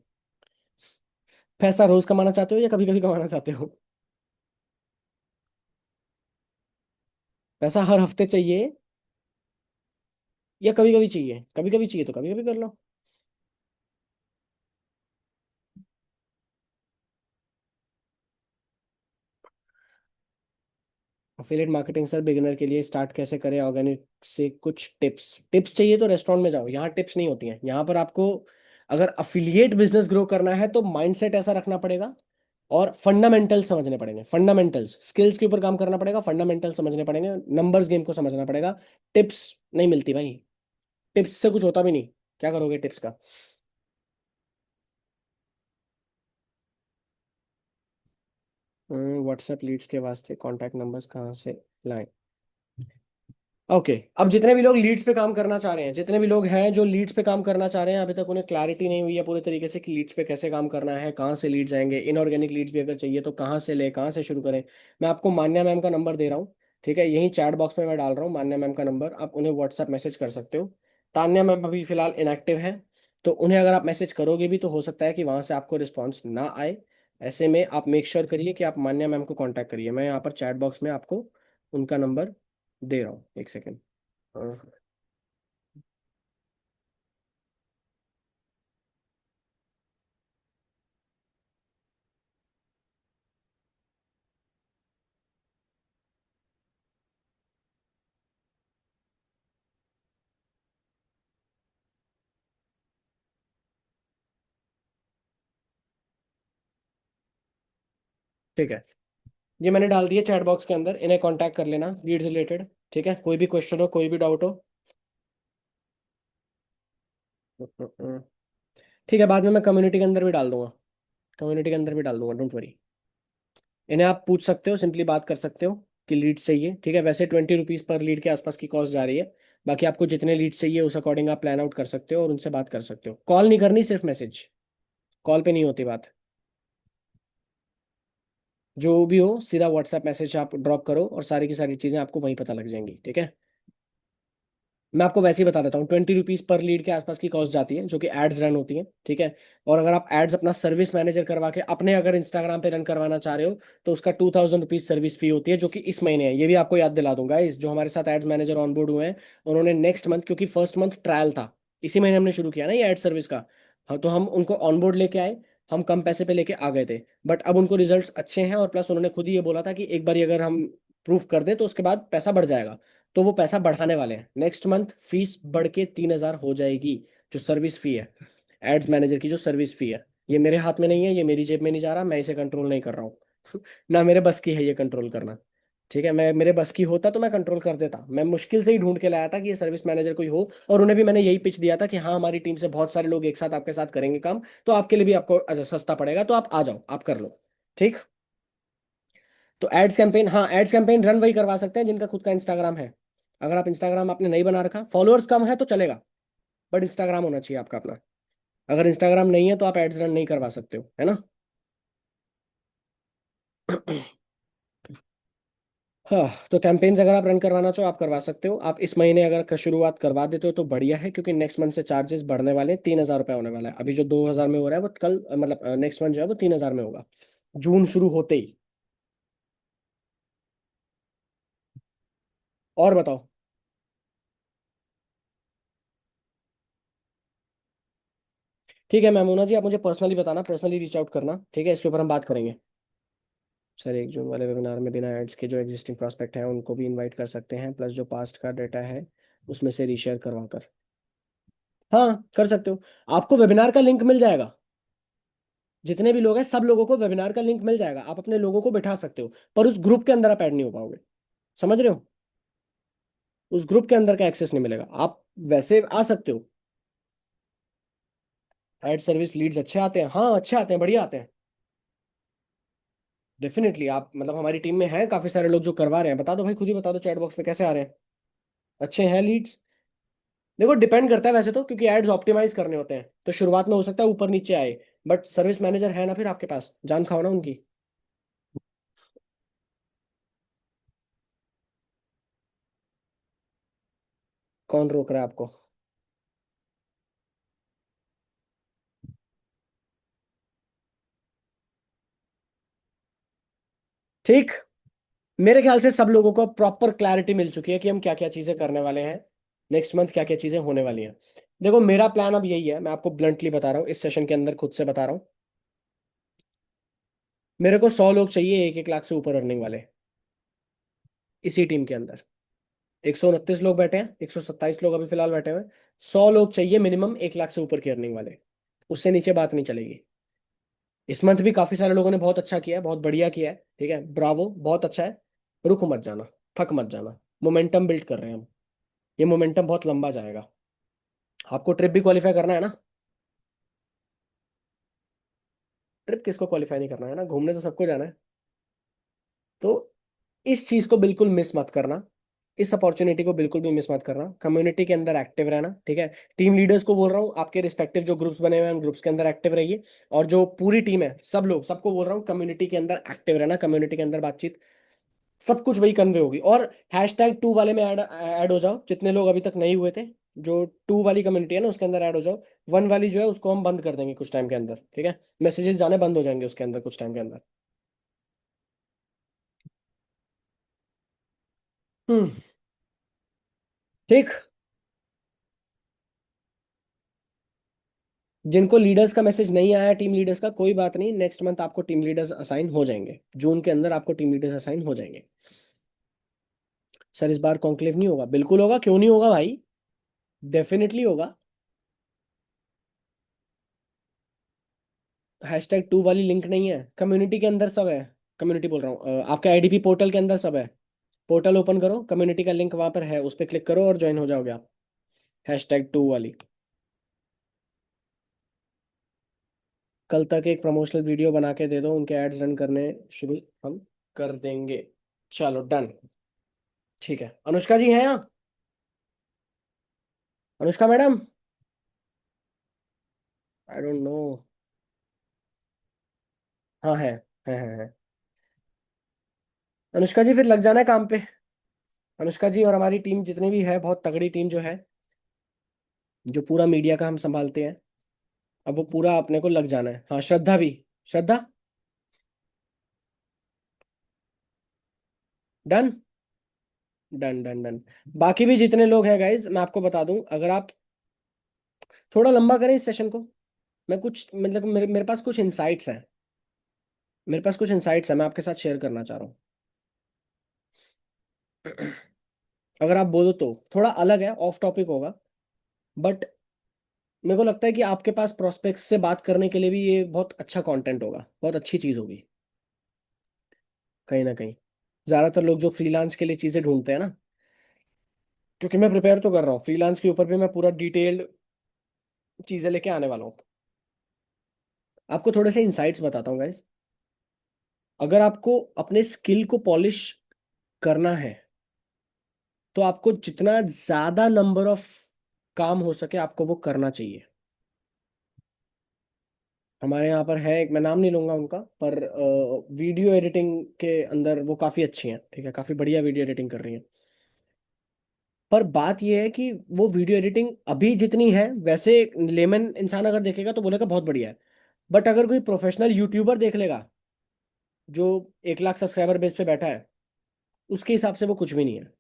पैसा रोज कमाना चाहते हो या कभी कभी कमाना चाहते हो? पैसा हर हफ्ते चाहिए या कभी कभी चाहिए? कभी कभी चाहिए तो कभी कभी कर लो। अफिलिएट मार्केटिंग सर बिगिनर के लिए स्टार्ट कैसे करें, ऑर्गेनिक से कुछ टिप्स। टिप्स चाहिए तो रेस्टोरेंट में जाओ, यहाँ टिप्स नहीं होती हैं। यहाँ पर आपको अगर अफिलिएट बिजनेस ग्रो करना है तो माइंडसेट ऐसा रखना पड़ेगा और फंडामेंटल्स समझने पड़ेंगे। फंडामेंटल्स स्किल्स के ऊपर काम करना पड़ेगा, फंडामेंटल समझने पड़ेंगे, नंबर्स गेम को समझना पड़ेगा। टिप्स नहीं मिलती भाई, टिप्स से कुछ होता भी नहीं। क्या करोगे टिप्स का? व्हाट्सएप लीड्स के वास्ते कॉन्टैक्ट नंबर्स कहाँ से लाएं? ओके, अब जितने भी लोग लीड्स पे काम करना चाह रहे हैं, जितने भी लोग हैं जो लीड्स पे काम करना चाह रहे हैं, अभी तक उन्हें क्लैरिटी नहीं हुई है पूरे तरीके से कि लीड्स पे कैसे काम करना है, कहाँ से लीड्स आएंगे, इनऑर्गेनिक लीड्स भी अगर चाहिए तो कहाँ से ले, कहाँ से शुरू करें। मैं आपको मान्या मैम का नंबर दे रहा हूँ, ठीक है? यही चैट बॉक्स में मैं डाल रहा हूँ मान्या मैम का नंबर, आप उन्हें व्हाट्सएप मैसेज कर सकते हो। तान्या मैम अभी फिलहाल इनएक्टिव है, तो उन्हें अगर आप मैसेज करोगे भी तो हो सकता है कि वहां से आपको रिस्पॉन्स ना आए। ऐसे में आप मेक श्योर करिए कि आप मान्या मैम को कांटेक्ट करिए। मैं यहाँ पर चैट बॉक्स में आपको उनका नंबर दे रहा हूँ, एक सेकेंड। हाँ, ठीक है, ये मैंने डाल दिया चैट बॉक्स के अंदर, इन्हें कांटेक्ट कर लेना लीड्स रिलेटेड। ठीक है, कोई भी क्वेश्चन हो, कोई भी डाउट हो। ठीक है, बाद में मैं कम्युनिटी के अंदर भी डाल दूंगा, कम्युनिटी के अंदर भी डाल दूंगा, डोंट वरी। इन्हें आप पूछ सकते हो, सिंपली बात कर सकते हो कि लीड्स चाहिए। ठीक है, वैसे 20 रुपीज़ पर लीड के आसपास की कॉस्ट जा रही है। बाकी आपको जितने लीड्स चाहिए उस अकॉर्डिंग आप प्लान आउट कर सकते हो और उनसे बात कर सकते हो। कॉल नहीं करनी, सिर्फ मैसेज, कॉल पे नहीं होती बात। जो भी हो सीधा व्हाट्सएप मैसेज आप ड्रॉप करो और सारी की सारी चीज़ें आपको वहीं पता लग जाएंगी। ठीक है, मैं आपको वैसे ही बता देता हूँ, 20 रुपीज़ पर लीड के आसपास की कॉस्ट जाती है जो कि एड्स रन होती हैं। ठीक है, और अगर आप एड्स अपना सर्विस मैनेजर करवा के अपने अगर इंस्टाग्राम पे रन करवाना चाह रहे हो तो उसका 2000 रुपीज़ सर्विस फी होती है, जो कि इस महीने है। ये भी आपको याद दिला दूंगा, इस जो हमारे साथ एड्स मैनेजर ऑन बोर्ड हुए हैं उन्होंने नेक्स्ट मंथ, क्योंकि फर्स्ट मंथ ट्रायल था, इसी महीने हमने शुरू किया ना ये एड सर्विस का। हाँ, तो हम उनको ऑन बोर्ड लेके आए, हम कम पैसे पे लेके आ गए थे, बट अब उनको रिजल्ट्स अच्छे हैं और प्लस उन्होंने खुद ही ये बोला था कि एक बार अगर हम प्रूफ कर दें तो उसके बाद पैसा बढ़ जाएगा। तो वो पैसा बढ़ाने वाले हैं, नेक्स्ट मंथ फीस बढ़ के 3,000 हो जाएगी, जो सर्विस फी है, एड्स मैनेजर की जो सर्विस फी है। ये मेरे हाथ में नहीं है, ये मेरी जेब में नहीं जा रहा, मैं इसे कंट्रोल नहीं कर रहा हूँ ना मेरे बस की है ये कंट्रोल करना। ठीक है, मैं मेरे बस की होता तो मैं कंट्रोल कर देता, मैं मुश्किल से ही ढूंढ के लाया था कि ये सर्विस मैनेजर कोई हो, और उन्हें भी मैंने यही पिच दिया था कि हाँ हमारी टीम से बहुत सारे लोग एक साथ आपके साथ करेंगे काम, तो आपके लिए भी आपको सस्ता पड़ेगा, तो आप आ जाओ, आप कर लो। ठीक। तो एड्स कैंपेन, हाँ एड्स कैंपेन रन वही करवा सकते हैं जिनका खुद का इंस्टाग्राम है। अगर आप इंस्टाग्राम आपने नहीं बना रखा, फॉलोअर्स कम है तो चलेगा, बट इंस्टाग्राम होना चाहिए आपका अपना। अगर इंस्टाग्राम नहीं है तो आप एड्स रन नहीं करवा सकते हो, है ना? हाँ, तो कैंपेन्स अगर आप रन करवाना चाहो आप करवा सकते हो। आप इस महीने अगर शुरुआत करवा देते हो तो बढ़िया है, क्योंकि नेक्स्ट मंथ से चार्जेस बढ़ने वाले हैं, 3,000 रुपये होने वाला है। अभी जो 2,000 में हो रहा है वो कल मतलब नेक्स्ट मंथ जो है वो 3,000 में होगा, जून शुरू होते ही। और बताओ। ठीक है मैमूना जी, आप मुझे पर्सनली बताना, पर्सनली रीच आउट करना, ठीक है? इसके ऊपर हम बात करेंगे। सर 1 जून वाले वेबिनार में बिना एड्स के जो एग्जिस्टिंग प्रॉस्पेक्ट हैं उनको भी इनवाइट कर सकते हैं, प्लस जो पास्ट का डाटा है उसमें से रीशेयर करवा कर। हाँ कर सकते हो। आपको वेबिनार का लिंक मिल जाएगा। जितने भी लोग हैं सब लोगों को वेबिनार का लिंक मिल जाएगा, आप अपने लोगों को बिठा सकते हो, पर उस ग्रुप के अंदर आप ऐड नहीं हो पाओगे। समझ रहे हो? उस ग्रुप के अंदर का एक्सेस नहीं मिलेगा। आप वैसे आ सकते हो। एड सर्विस लीड्स अच्छे आते हैं, हाँ अच्छे आते हैं, बढ़िया आते हैं। डेफिनेटली आप मतलब हमारी टीम में हैं काफी सारे लोग जो करवा रहे हैं। बता दो भाई, खुद ही बता दो चैट बॉक्स पे कैसे आ रहे हैं। अच्छे हैं लीड्स? देखो डिपेंड करता है वैसे तो, क्योंकि एड्स ऑप्टिमाइज करने होते हैं तो शुरुआत में हो सकता है ऊपर नीचे आए, बट सर्विस मैनेजर है ना फिर आपके पास, जान खाओ ना उनकी। कौन रोक रहा है आपको? ठीक। मेरे ख्याल से सब लोगों को प्रॉपर क्लैरिटी मिल चुकी है कि हम क्या क्या चीजें करने वाले हैं, नेक्स्ट मंथ क्या क्या चीजें होने वाली हैं। देखो मेरा प्लान अब यही है, मैं आपको ब्लंटली बता रहा हूँ इस सेशन के अंदर, खुद से बता रहा हूँ। मेरे को 100 लोग चाहिए 1-1 लाख से ऊपर अर्निंग वाले, इसी टीम के अंदर। 129 लोग बैठे हैं, 127 लोग अभी फिलहाल बैठे हुए हैं। 100 लोग चाहिए मिनिमम 1 लाख से ऊपर की अर्निंग वाले, उससे नीचे बात नहीं चलेगी। इस मंथ भी काफी सारे लोगों ने बहुत अच्छा किया है, बहुत बढ़िया किया है, ठीक है, ब्रावो, बहुत अच्छा है। रुक मत जाना, थक मत जाना। मोमेंटम बिल्ड कर रहे हैं हम, ये मोमेंटम बहुत लंबा जाएगा। आपको ट्रिप भी क्वालिफाई करना है ना? ट्रिप किसको क्वालिफाई नहीं करना है ना, घूमने तो सबको जाना है। तो इस चीज को बिल्कुल मिस मत करना, इस अपॉर्चुनिटी को बिल्कुल भी मिस मत करना। कम्युनिटी के अंदर एक्टिव रहना, ठीक है। टीम लीडर्स को बोल रहा हूँ, आपके रिस्पेक्टिव जो ग्रुप्स बने हुए हैं उन ग्रुप्स के अंदर एक्टिव रहिए। और जो पूरी टीम है सब लोग, सबको बोल रहा हूँ कम्युनिटी के अंदर एक्टिव रहना, कम्युनिटी के अंदर बातचीत, सब कुछ वही कन्वे होगी। और #2 वाले में ऐड ऐड हो जाओ, जितने लोग अभी तक नहीं हुए थे। जो 2 वाली कम्युनिटी है ना उसके अंदर ऐड हो जाओ। 1 वाली जो है उसको हम बंद कर देंगे कुछ टाइम के अंदर, ठीक है। मैसेजेस जाने बंद हो जाएंगे उसके अंदर कुछ टाइम के अंदर। हम्म। ठीक। जिनको लीडर्स का मैसेज नहीं आया टीम लीडर्स का, कोई बात नहीं, नेक्स्ट मंथ आपको टीम लीडर्स असाइन हो जाएंगे, जून के अंदर आपको टीम लीडर्स असाइन हो जाएंगे। सर इस बार कॉन्क्लेव नहीं होगा? बिल्कुल होगा, क्यों नहीं होगा भाई, डेफिनेटली होगा। #2 वाली लिंक नहीं है, कम्युनिटी के अंदर सब है। कम्युनिटी बोल रहा हूँ, आपके आईडीपी पोर्टल के अंदर सब है। पोर्टल ओपन करो, कम्युनिटी का लिंक वहां पर है, उस पर क्लिक करो और ज्वाइन हो जाओगे आप। #2 वाली। कल तक एक प्रमोशनल वीडियो बना के दे दो, उनके एड्स रन करने शुरू हम कर देंगे। चलो डन। ठीक है, अनुष्का जी हैं यहाँ? Anushka madam? I don't know. हाँ है। अनुष्का जी फिर लग जाना है काम पे। अनुष्का जी और हमारी टीम जितनी भी है, बहुत तगड़ी टीम जो है, जो पूरा मीडिया का हम संभालते हैं, अब वो पूरा अपने को लग जाना है। हाँ श्रद्धा भी। श्रद्धा। डन। Done done done. बाकी भी जितने लोग हैं गाइज, मैं आपको बता दूं, अगर आप थोड़ा लंबा करें इस सेशन को, मैं कुछ मतलब मेरे पास कुछ इंसाइट्स हैं, मेरे पास कुछ इंसाइट्स हैं, मैं आपके साथ शेयर करना चाह रहा हूँ। अगर आप बोलो तो थोड़ा अलग है, ऑफ टॉपिक होगा, बट मेरे को लगता है कि आपके पास प्रोस्पेक्ट्स से बात करने के लिए भी ये बहुत अच्छा कंटेंट होगा, बहुत अच्छी चीज़ होगी। कहीं ना कहीं ज़्यादातर लोग जो फ्रीलांस के लिए चीज़ें ढूंढते हैं ना, क्योंकि मैं प्रिपेयर तो कर रहा हूँ फ्रीलांस के ऊपर भी, मैं पूरा डिटेल्ड चीज़ें लेके आने वाला हूँ। आपको थोड़े से इंसाइट्स बताता हूँ गाइस। अगर आपको अपने स्किल को पॉलिश करना है, तो आपको जितना ज़्यादा नंबर ऑफ काम हो सके आपको वो करना चाहिए। हमारे यहाँ पर है एक, मैं नाम नहीं लूंगा उनका, पर वीडियो एडिटिंग के अंदर वो काफ़ी अच्छी हैं, ठीक है, काफ़ी बढ़िया वीडियो एडिटिंग कर रही हैं। पर बात यह है कि वो वीडियो एडिटिंग अभी जितनी है, वैसे लेमन इंसान अगर देखेगा तो बोलेगा बहुत बढ़िया है, बट अगर कोई प्रोफेशनल यूट्यूबर देख लेगा जो 1 लाख सब्सक्राइबर बेस पे बैठा है, उसके हिसाब से वो कुछ भी नहीं है।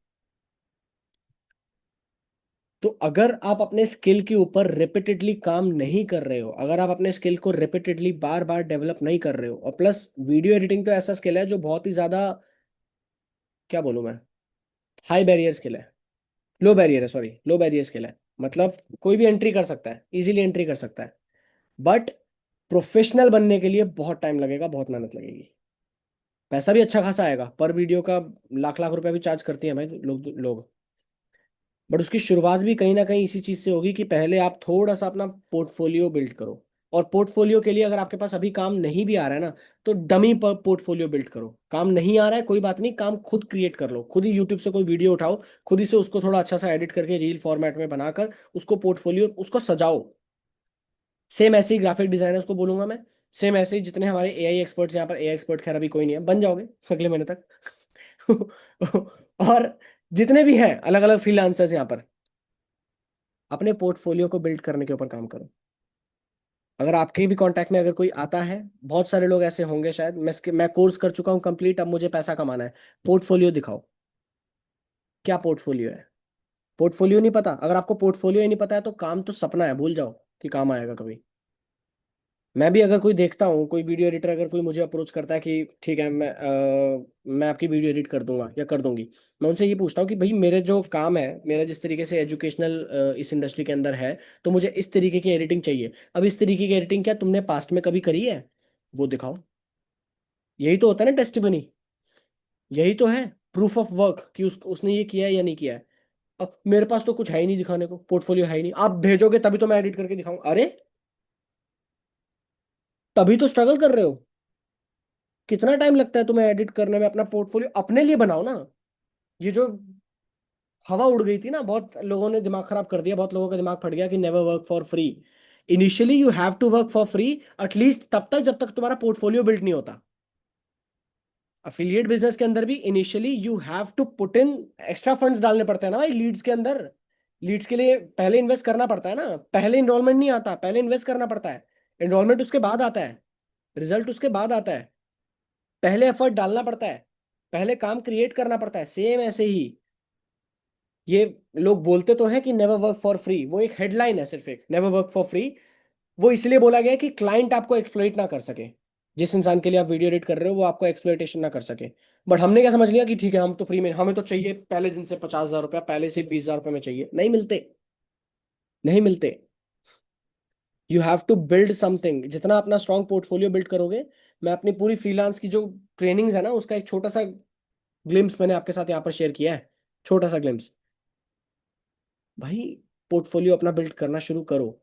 तो अगर आप अपने स्किल के ऊपर रिपीटेडली काम नहीं कर रहे हो, अगर आप अपने स्किल को रिपीटेडली बार बार डेवलप नहीं कर रहे हो, और प्लस वीडियो एडिटिंग तो ऐसा स्किल है जो बहुत ही ज़्यादा, क्या बोलूँ मैं, हाई बैरियर स्किल है, लो बैरियर है, सॉरी, लो बैरियर स्किल है। मतलब कोई भी एंट्री कर सकता है, इजीली एंट्री कर सकता है। बट प्रोफेशनल बनने के लिए बहुत टाइम लगेगा, बहुत मेहनत लगेगी। पैसा भी अच्छा खासा आएगा, पर वीडियो का लाख लाख रुपया भी चार्ज करते हैं भाई लोग लोग। बट उसकी शुरुआत भी कहीं ना कहीं इसी चीज से होगी कि पहले आप थोड़ा सा अपना पोर्टफोलियो बिल्ड करो। और पोर्टफोलियो के लिए अगर आपके पास अभी काम नहीं भी आ रहा है ना, तो डमी पर पोर्टफोलियो बिल्ड करो। काम नहीं आ रहा है कोई बात नहीं, काम खुद क्रिएट कर लो, खुद ही यूट्यूब से कोई वीडियो उठाओ, खुद ही से उसको थोड़ा अच्छा सा एडिट करके रील फॉर्मेट में बनाकर उसको पोर्टफोलियो उसको सजाओ। सेम ऐसे ही ग्राफिक डिजाइनर्स को बोलूंगा मैं, सेम ऐसे ही जितने हमारे एआई एक्सपर्ट्स यहाँ पर, एआई एक्सपर्ट खैर अभी कोई नहीं है, बन जाओगे अगले महीने तक। और जितने भी हैं अलग अलग फ्रीलांसर्स यहाँ पर, अपने पोर्टफोलियो को बिल्ड करने के ऊपर काम करो। अगर आपके भी कांटेक्ट में अगर कोई आता है, बहुत सारे लोग ऐसे होंगे शायद, मैं कोर्स कर चुका हूँ कंप्लीट, अब मुझे पैसा कमाना है, पोर्टफोलियो दिखाओ। क्या पोर्टफोलियो है? पोर्टफोलियो नहीं पता? अगर आपको पोर्टफोलियो ही नहीं पता है तो काम तो सपना है, भूल जाओ कि काम आएगा कभी। मैं भी अगर कोई देखता हूँ, कोई वीडियो एडिटर अगर कोई मुझे अप्रोच करता है कि ठीक है मैं आपकी वीडियो एडिट कर दूंगा या कर दूंगी, मैं उनसे ये पूछता हूँ कि भाई मेरे जो काम है, मेरा जिस तरीके से एजुकेशनल इस इंडस्ट्री के अंदर है, तो मुझे इस तरीके की एडिटिंग चाहिए। अब इस तरीके की एडिटिंग क्या तुमने पास्ट में कभी करी है? वो दिखाओ। यही तो होता है ना टेस्टिमनी, यही तो है प्रूफ ऑफ वर्क कि उसने ये किया है या नहीं किया है। अब मेरे पास तो कुछ है ही नहीं दिखाने को, पोर्टफोलियो है ही नहीं, आप भेजोगे तभी तो मैं एडिट करके दिखाऊं। अरे तभी तो स्ट्रगल कर रहे हो। कितना टाइम लगता है तुम्हें एडिट करने में? अपना पोर्टफोलियो अपने लिए बनाओ ना। ये जो हवा उड़ गई थी ना, बहुत लोगों ने दिमाग खराब कर दिया, बहुत लोगों का दिमाग फट गया कि never work for free. Initially you have to work for free, at least तब तक जब तक तुम्हारा पोर्टफोलियो बिल्ड नहीं होता। अफिलिएट बिजनेस के अंदर भी initially you have to put in extra funds डालने पड़ते हैं ना भाई लीड्स के अंदर। लीड्स के लिए पहले इन्वेस्ट करना पड़ता है ना, पहले इन्रोलमेंट नहीं आता, पहले इन्वेस्ट करना पड़ता है। इन्रोलमेंट उसके बाद आता है, रिजल्ट उसके बाद आता है। पहले एफर्ट डालना पड़ता है, पहले काम क्रिएट करना पड़ता है। सेम ऐसे ही ये लोग बोलते तो हैं कि नेवर वर्क फॉर फ्री, वो एक हेडलाइन है सिर्फ, एक नेवर वर्क फॉर फ्री। वो इसलिए बोला गया है कि क्लाइंट आपको एक्सप्लॉइट ना कर सके, जिस इंसान के लिए आप वीडियो एडिट कर रहे हो वो आपको एक्सप्लॉइटेशन ना कर सके। बट हमने क्या समझ लिया कि ठीक है हम तो फ्री में, हमें तो चाहिए पहले दिन से 50,000 रुपया, पहले से 20,000 रुपये में चाहिए, नहीं मिलते, नहीं मिलते। You have to build something, जितना अपना स्ट्रॉन्ग पोर्टफोलियो बिल्ड करोगे। मैं अपनी पूरी फ्रीलांस की जो ट्रेनिंग्स है ना, उसका एक छोटा सा ग्लिम्स मैंने आपके साथ यहाँ पर शेयर किया है, छोटा सा ग्लिम्स। भाई पोर्टफोलियो अपना बिल्ड करना शुरू करो।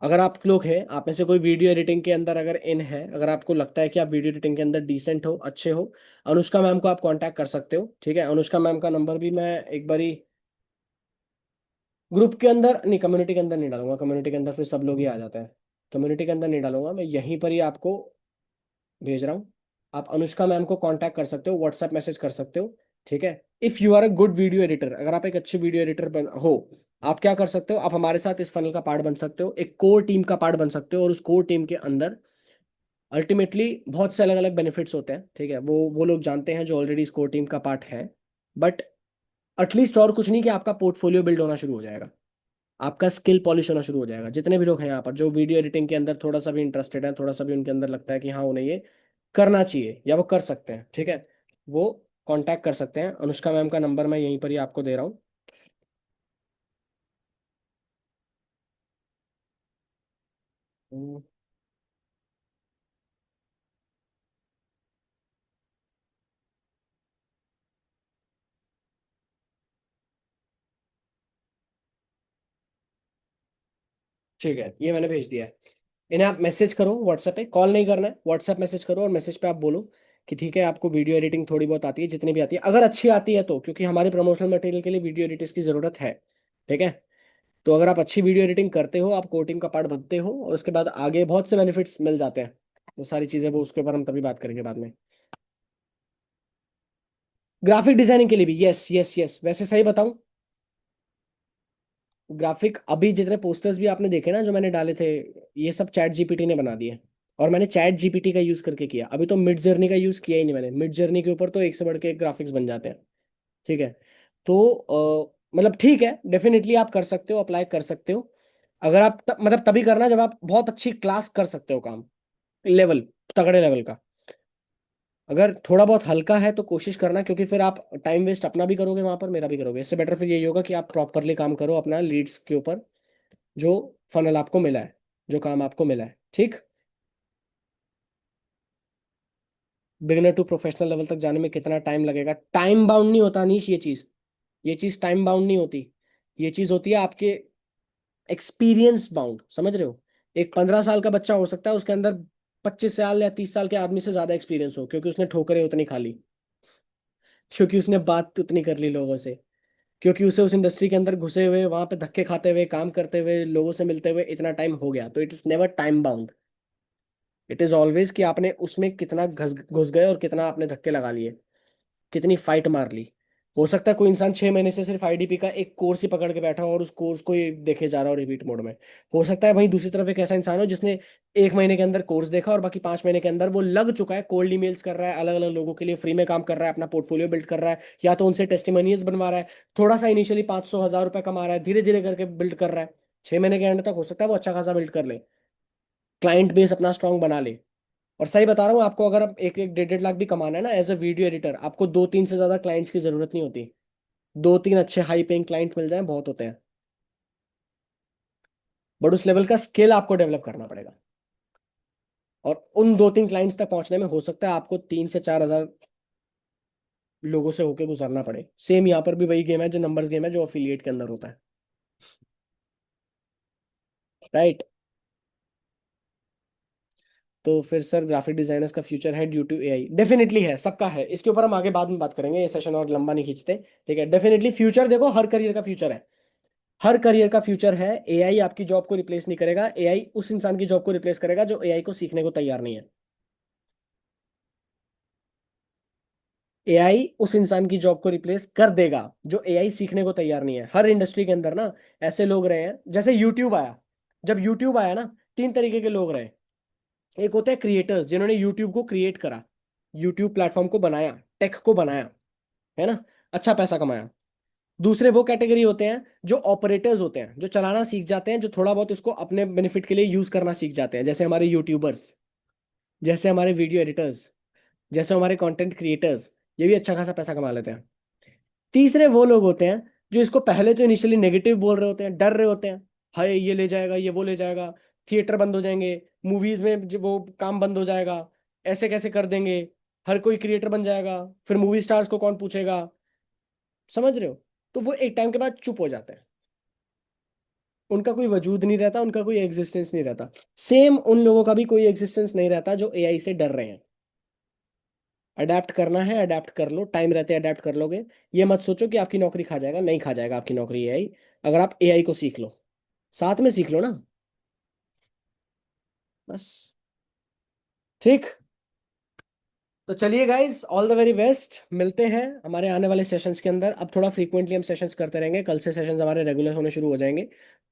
अगर आप लोग हैं, आप में से कोई वीडियो एडिटिंग के अंदर अगर इन है, अगर आपको लगता है कि आप वीडियो एडिटिंग के अंदर डिसेंट हो, अच्छे हो, अनुष्का मैम को आप कांटेक्ट कर सकते हो। ठीक है, अनुष्का मैम का नंबर भी मैं एक बारी ग्रुप के अंदर नहीं, कम्युनिटी के अंदर नहीं डालूंगा, कम्युनिटी के अंदर फिर सब लोग ही आ जाते हैं। कम्युनिटी के अंदर नहीं डालूंगा, मैं यहीं पर ही आपको भेज रहा हूँ। आप अनुष्का मैम को कांटेक्ट कर सकते हो, व्हाट्सएप मैसेज कर सकते हो। ठीक है, if you are a good video editor, अगर आप एक अच्छे वीडियो एडिटर हो, आप क्या कर सकते हो, आप हमारे साथ इस फनल का पार्ट बन सकते हो, एक कोर टीम का पार्ट बन सकते हो। और उस कोर टीम के अंदर अल्टीमेटली बहुत से अलग अलग बेनिफिट्स होते हैं। ठीक है, वो लोग जानते हैं जो ऑलरेडी स्कोर टीम का पार्ट है। बट एटलीस्ट और कुछ नहीं कि आपका पोर्टफोलियो बिल्ड होना शुरू हो जाएगा, आपका स्किल पॉलिश होना शुरू हो जाएगा। जितने भी लोग हैं यहाँ पर जो वीडियो एडिटिंग के अंदर थोड़ा सा भी इंटरेस्टेड है, थोड़ा सा भी उनके अंदर लगता है कि हाँ उन्हें ये करना चाहिए या वो कर सकते हैं, ठीक है, वो कांटेक्ट कर सकते हैं। अनुष्का मैम का नंबर मैं यहीं पर ही आपको दे रहा हूँ। हम्म, ठीक है, ये मैंने भेज दिया है। इन्हें आप मैसेज करो व्हाट्सएप पे, कॉल नहीं करना है, व्हाट्सएप मैसेज करो और मैसेज पे आप बोलो कि ठीक है आपको वीडियो एडिटिंग थोड़ी बहुत आती है, जितनी भी आती है, अगर अच्छी आती है तो, क्योंकि हमारे प्रमोशनल मटेरियल के लिए वीडियो एडिटर्स की ज़रूरत है। ठीक है, तो अगर आप अच्छी वीडियो एडिटिंग करते हो, आप कोटिंग का पार्ट बनते हो, और उसके बाद आगे बहुत से बेनिफिट्स मिल जाते हैं। तो सारी चीज़ें वो उसके ऊपर हम तभी बात करेंगे बाद में। ग्राफिक डिजाइनिंग के लिए भी यस यस यस, वैसे सही बताऊं, ग्राफिक अभी जितने पोस्टर्स भी आपने देखे ना जो मैंने डाले थे, ये सब चैट जीपीटी ने बना दिए। और मैंने चैट जीपीटी का यूज करके किया, अभी तो मिड जर्नी का यूज किया ही नहीं मैंने। मिड जर्नी के ऊपर तो एक से बढ़ के एक ग्राफिक्स बन जाते हैं। ठीक है, तो मतलब ठीक है, डेफिनेटली आप कर सकते हो, अप्लाई कर सकते हो। अगर आप मतलब तभी करना जब आप बहुत अच्छी क्लास कर सकते हो काम, लेवल, तगड़े लेवल का। अगर थोड़ा बहुत हल्का है तो कोशिश करना, क्योंकि फिर आप टाइम वेस्ट अपना भी करोगे वहां पर, मेरा भी करोगे। इससे बेटर फिर यही होगा कि आप प्रॉपरली काम करो अपना लीड्स के ऊपर, जो फनल आपको मिला है, जो काम आपको मिला है, ठीक। बिगिनर टू प्रोफेशनल लेवल तक जाने में कितना टाइम लगेगा, टाइम बाउंड नहीं होता अनीश ये चीज। ये चीज टाइम बाउंड नहीं होती। ये चीज होती है आपके एक्सपीरियंस बाउंड, समझ रहे हो। एक 15 साल का बच्चा हो सकता है, उसके अंदर 25 साल या 30 साल के आदमी से ज्यादा एक्सपीरियंस हो, क्योंकि उसने ठोकरें उतनी खा ली, क्योंकि उसने बात उतनी कर ली लोगों से, क्योंकि उसे उस इंडस्ट्री के अंदर घुसे हुए, वहां पे धक्के खाते हुए, काम करते हुए, लोगों से मिलते हुए इतना टाइम हो गया। तो it is never time bound. It is always कि आपने उसमें कितना घुस घुस गए और कितना आपने धक्के लगा लिए, कितनी फाइट मार ली। हो सकता है कोई इंसान 6 महीने से सिर्फ आईडीपी का एक कोर्स ही पकड़ के बैठा हो और उस कोर्स को ही देखे जा रहा हो रिपीट मोड में। हो सकता है वहीं दूसरी तरफ एक ऐसा इंसान हो जिसने 1 महीने के अंदर कोर्स देखा और बाकी 5 महीने के अंदर वो लग चुका है, कोल्ड ईमेल्स कर रहा है, अलग अलग लोगों के लिए फ्री में काम कर रहा है, अपना पोर्टफोलियो बिल्ड कर रहा है, या तो उनसे टेस्टिमोनियल्स बनवा रहा है। थोड़ा सा इनिशियली 500 1000 रुपये कमा रहा है, धीरे धीरे करके बिल्ड कर रहा है। 6 महीने के एंड तक हो सकता है वो अच्छा खासा बिल्ड कर ले, क्लाइंट बेस अपना स्ट्रांग बना ले। और सही बता रहा हूँ आपको, अगर आप एक एक 1.5 1.5 लाख भी कमाना है ना एज अ वीडियो एडिटर, आपको 2 3 से ज्यादा क्लाइंट्स की जरूरत नहीं होती। 2 3 अच्छे हाई पेइंग क्लाइंट मिल जाएं बहुत होते हैं। बट उस लेवल का स्किल आपको डेवलप करना पड़ेगा, और उन 2 3 क्लाइंट्स तक पहुंचने में हो सकता है आपको 3 से 4 हजार लोगों से होके गुजरना पड़े। सेम यहाँ पर भी वही गेम है जो नंबर्स गेम है, जो अफिलिएट के अंदर होता है, राइट। तो फिर सर ग्राफिक डिजाइनर्स का फ्यूचर है ड्यू टू एआई? डेफिनेटली है, सबका है। इसके ऊपर हम आगे बाद में बात करेंगे, ये सेशन और लंबा नहीं खींचते। ठीक है, डेफिनेटली फ्यूचर देखो, हर करियर का फ्यूचर है। हर करियर का फ्यूचर है। एआई आपकी जॉब को रिप्लेस नहीं करेगा, एआई उस इंसान की जॉब को रिप्लेस करेगा जो एआई को सीखने को तैयार नहीं है। एआई उस इंसान की जॉब को रिप्लेस कर देगा जो एआई सीखने को तैयार नहीं है। हर इंडस्ट्री के अंदर ना ऐसे लोग रहे हैं, जैसे यूट्यूब आया। जब यूट्यूब आया ना, 3 तरीके के लोग रहे। एक होते हैं क्रिएटर्स, जिन्होंने यूट्यूब को क्रिएट करा, यूट्यूब प्लेटफॉर्म को बनाया, टेक को बनाया, है ना, अच्छा पैसा कमाया। दूसरे वो कैटेगरी होते हैं जो ऑपरेटर्स होते हैं, जो चलाना सीख जाते हैं, जो थोड़ा बहुत उसको अपने बेनिफिट के लिए यूज करना सीख जाते हैं, जैसे हमारे यूट्यूबर्स, जैसे हमारे वीडियो एडिटर्स, जैसे हमारे कंटेंट क्रिएटर्स। ये भी अच्छा खासा पैसा कमा लेते हैं। तीसरे वो लोग होते हैं जो इसको पहले तो इनिशियली नेगेटिव बोल रहे होते हैं, डर रहे होते हैं, हाय ये ले जाएगा, ये वो ले जाएगा, थिएटर बंद हो जाएंगे, मूवीज में जो वो काम बंद हो जाएगा, ऐसे कैसे कर देंगे, हर कोई क्रिएटर बन जाएगा, फिर मूवी स्टार्स को कौन पूछेगा, समझ रहे हो। तो वो एक टाइम के बाद चुप हो जाते हैं, उनका कोई वजूद नहीं रहता, उनका कोई एग्जिस्टेंस नहीं रहता। सेम उन लोगों का भी कोई एग्जिस्टेंस नहीं रहता जो एआई से डर रहे हैं। अडेप्ट करना है, अडेप्ट कर लो, टाइम रहते अडेप्ट कर लोगे। ये मत सोचो कि आपकी नौकरी खा जाएगा, नहीं खा जाएगा आपकी नौकरी एआई, अगर आप एआई को सीख लो, साथ में सीख लो ना, बस। ठीक। तो चलिए guys, all the very best, मिलते हैं हमारे आने वाले सेशंस के अंदर। अब थोड़ा फ्रीक्वेंटली हम सेशंस करते रहेंगे, कल से सेशंस हमारे रेगुलर होने शुरू हो जाएंगे।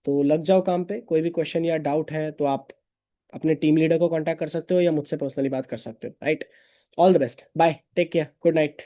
तो लग जाओ काम पे। कोई भी क्वेश्चन या डाउट है तो आप अपने टीम लीडर को कांटेक्ट कर सकते हो या मुझसे पर्सनली बात कर सकते हो, right. All the best, bye, take care, good night.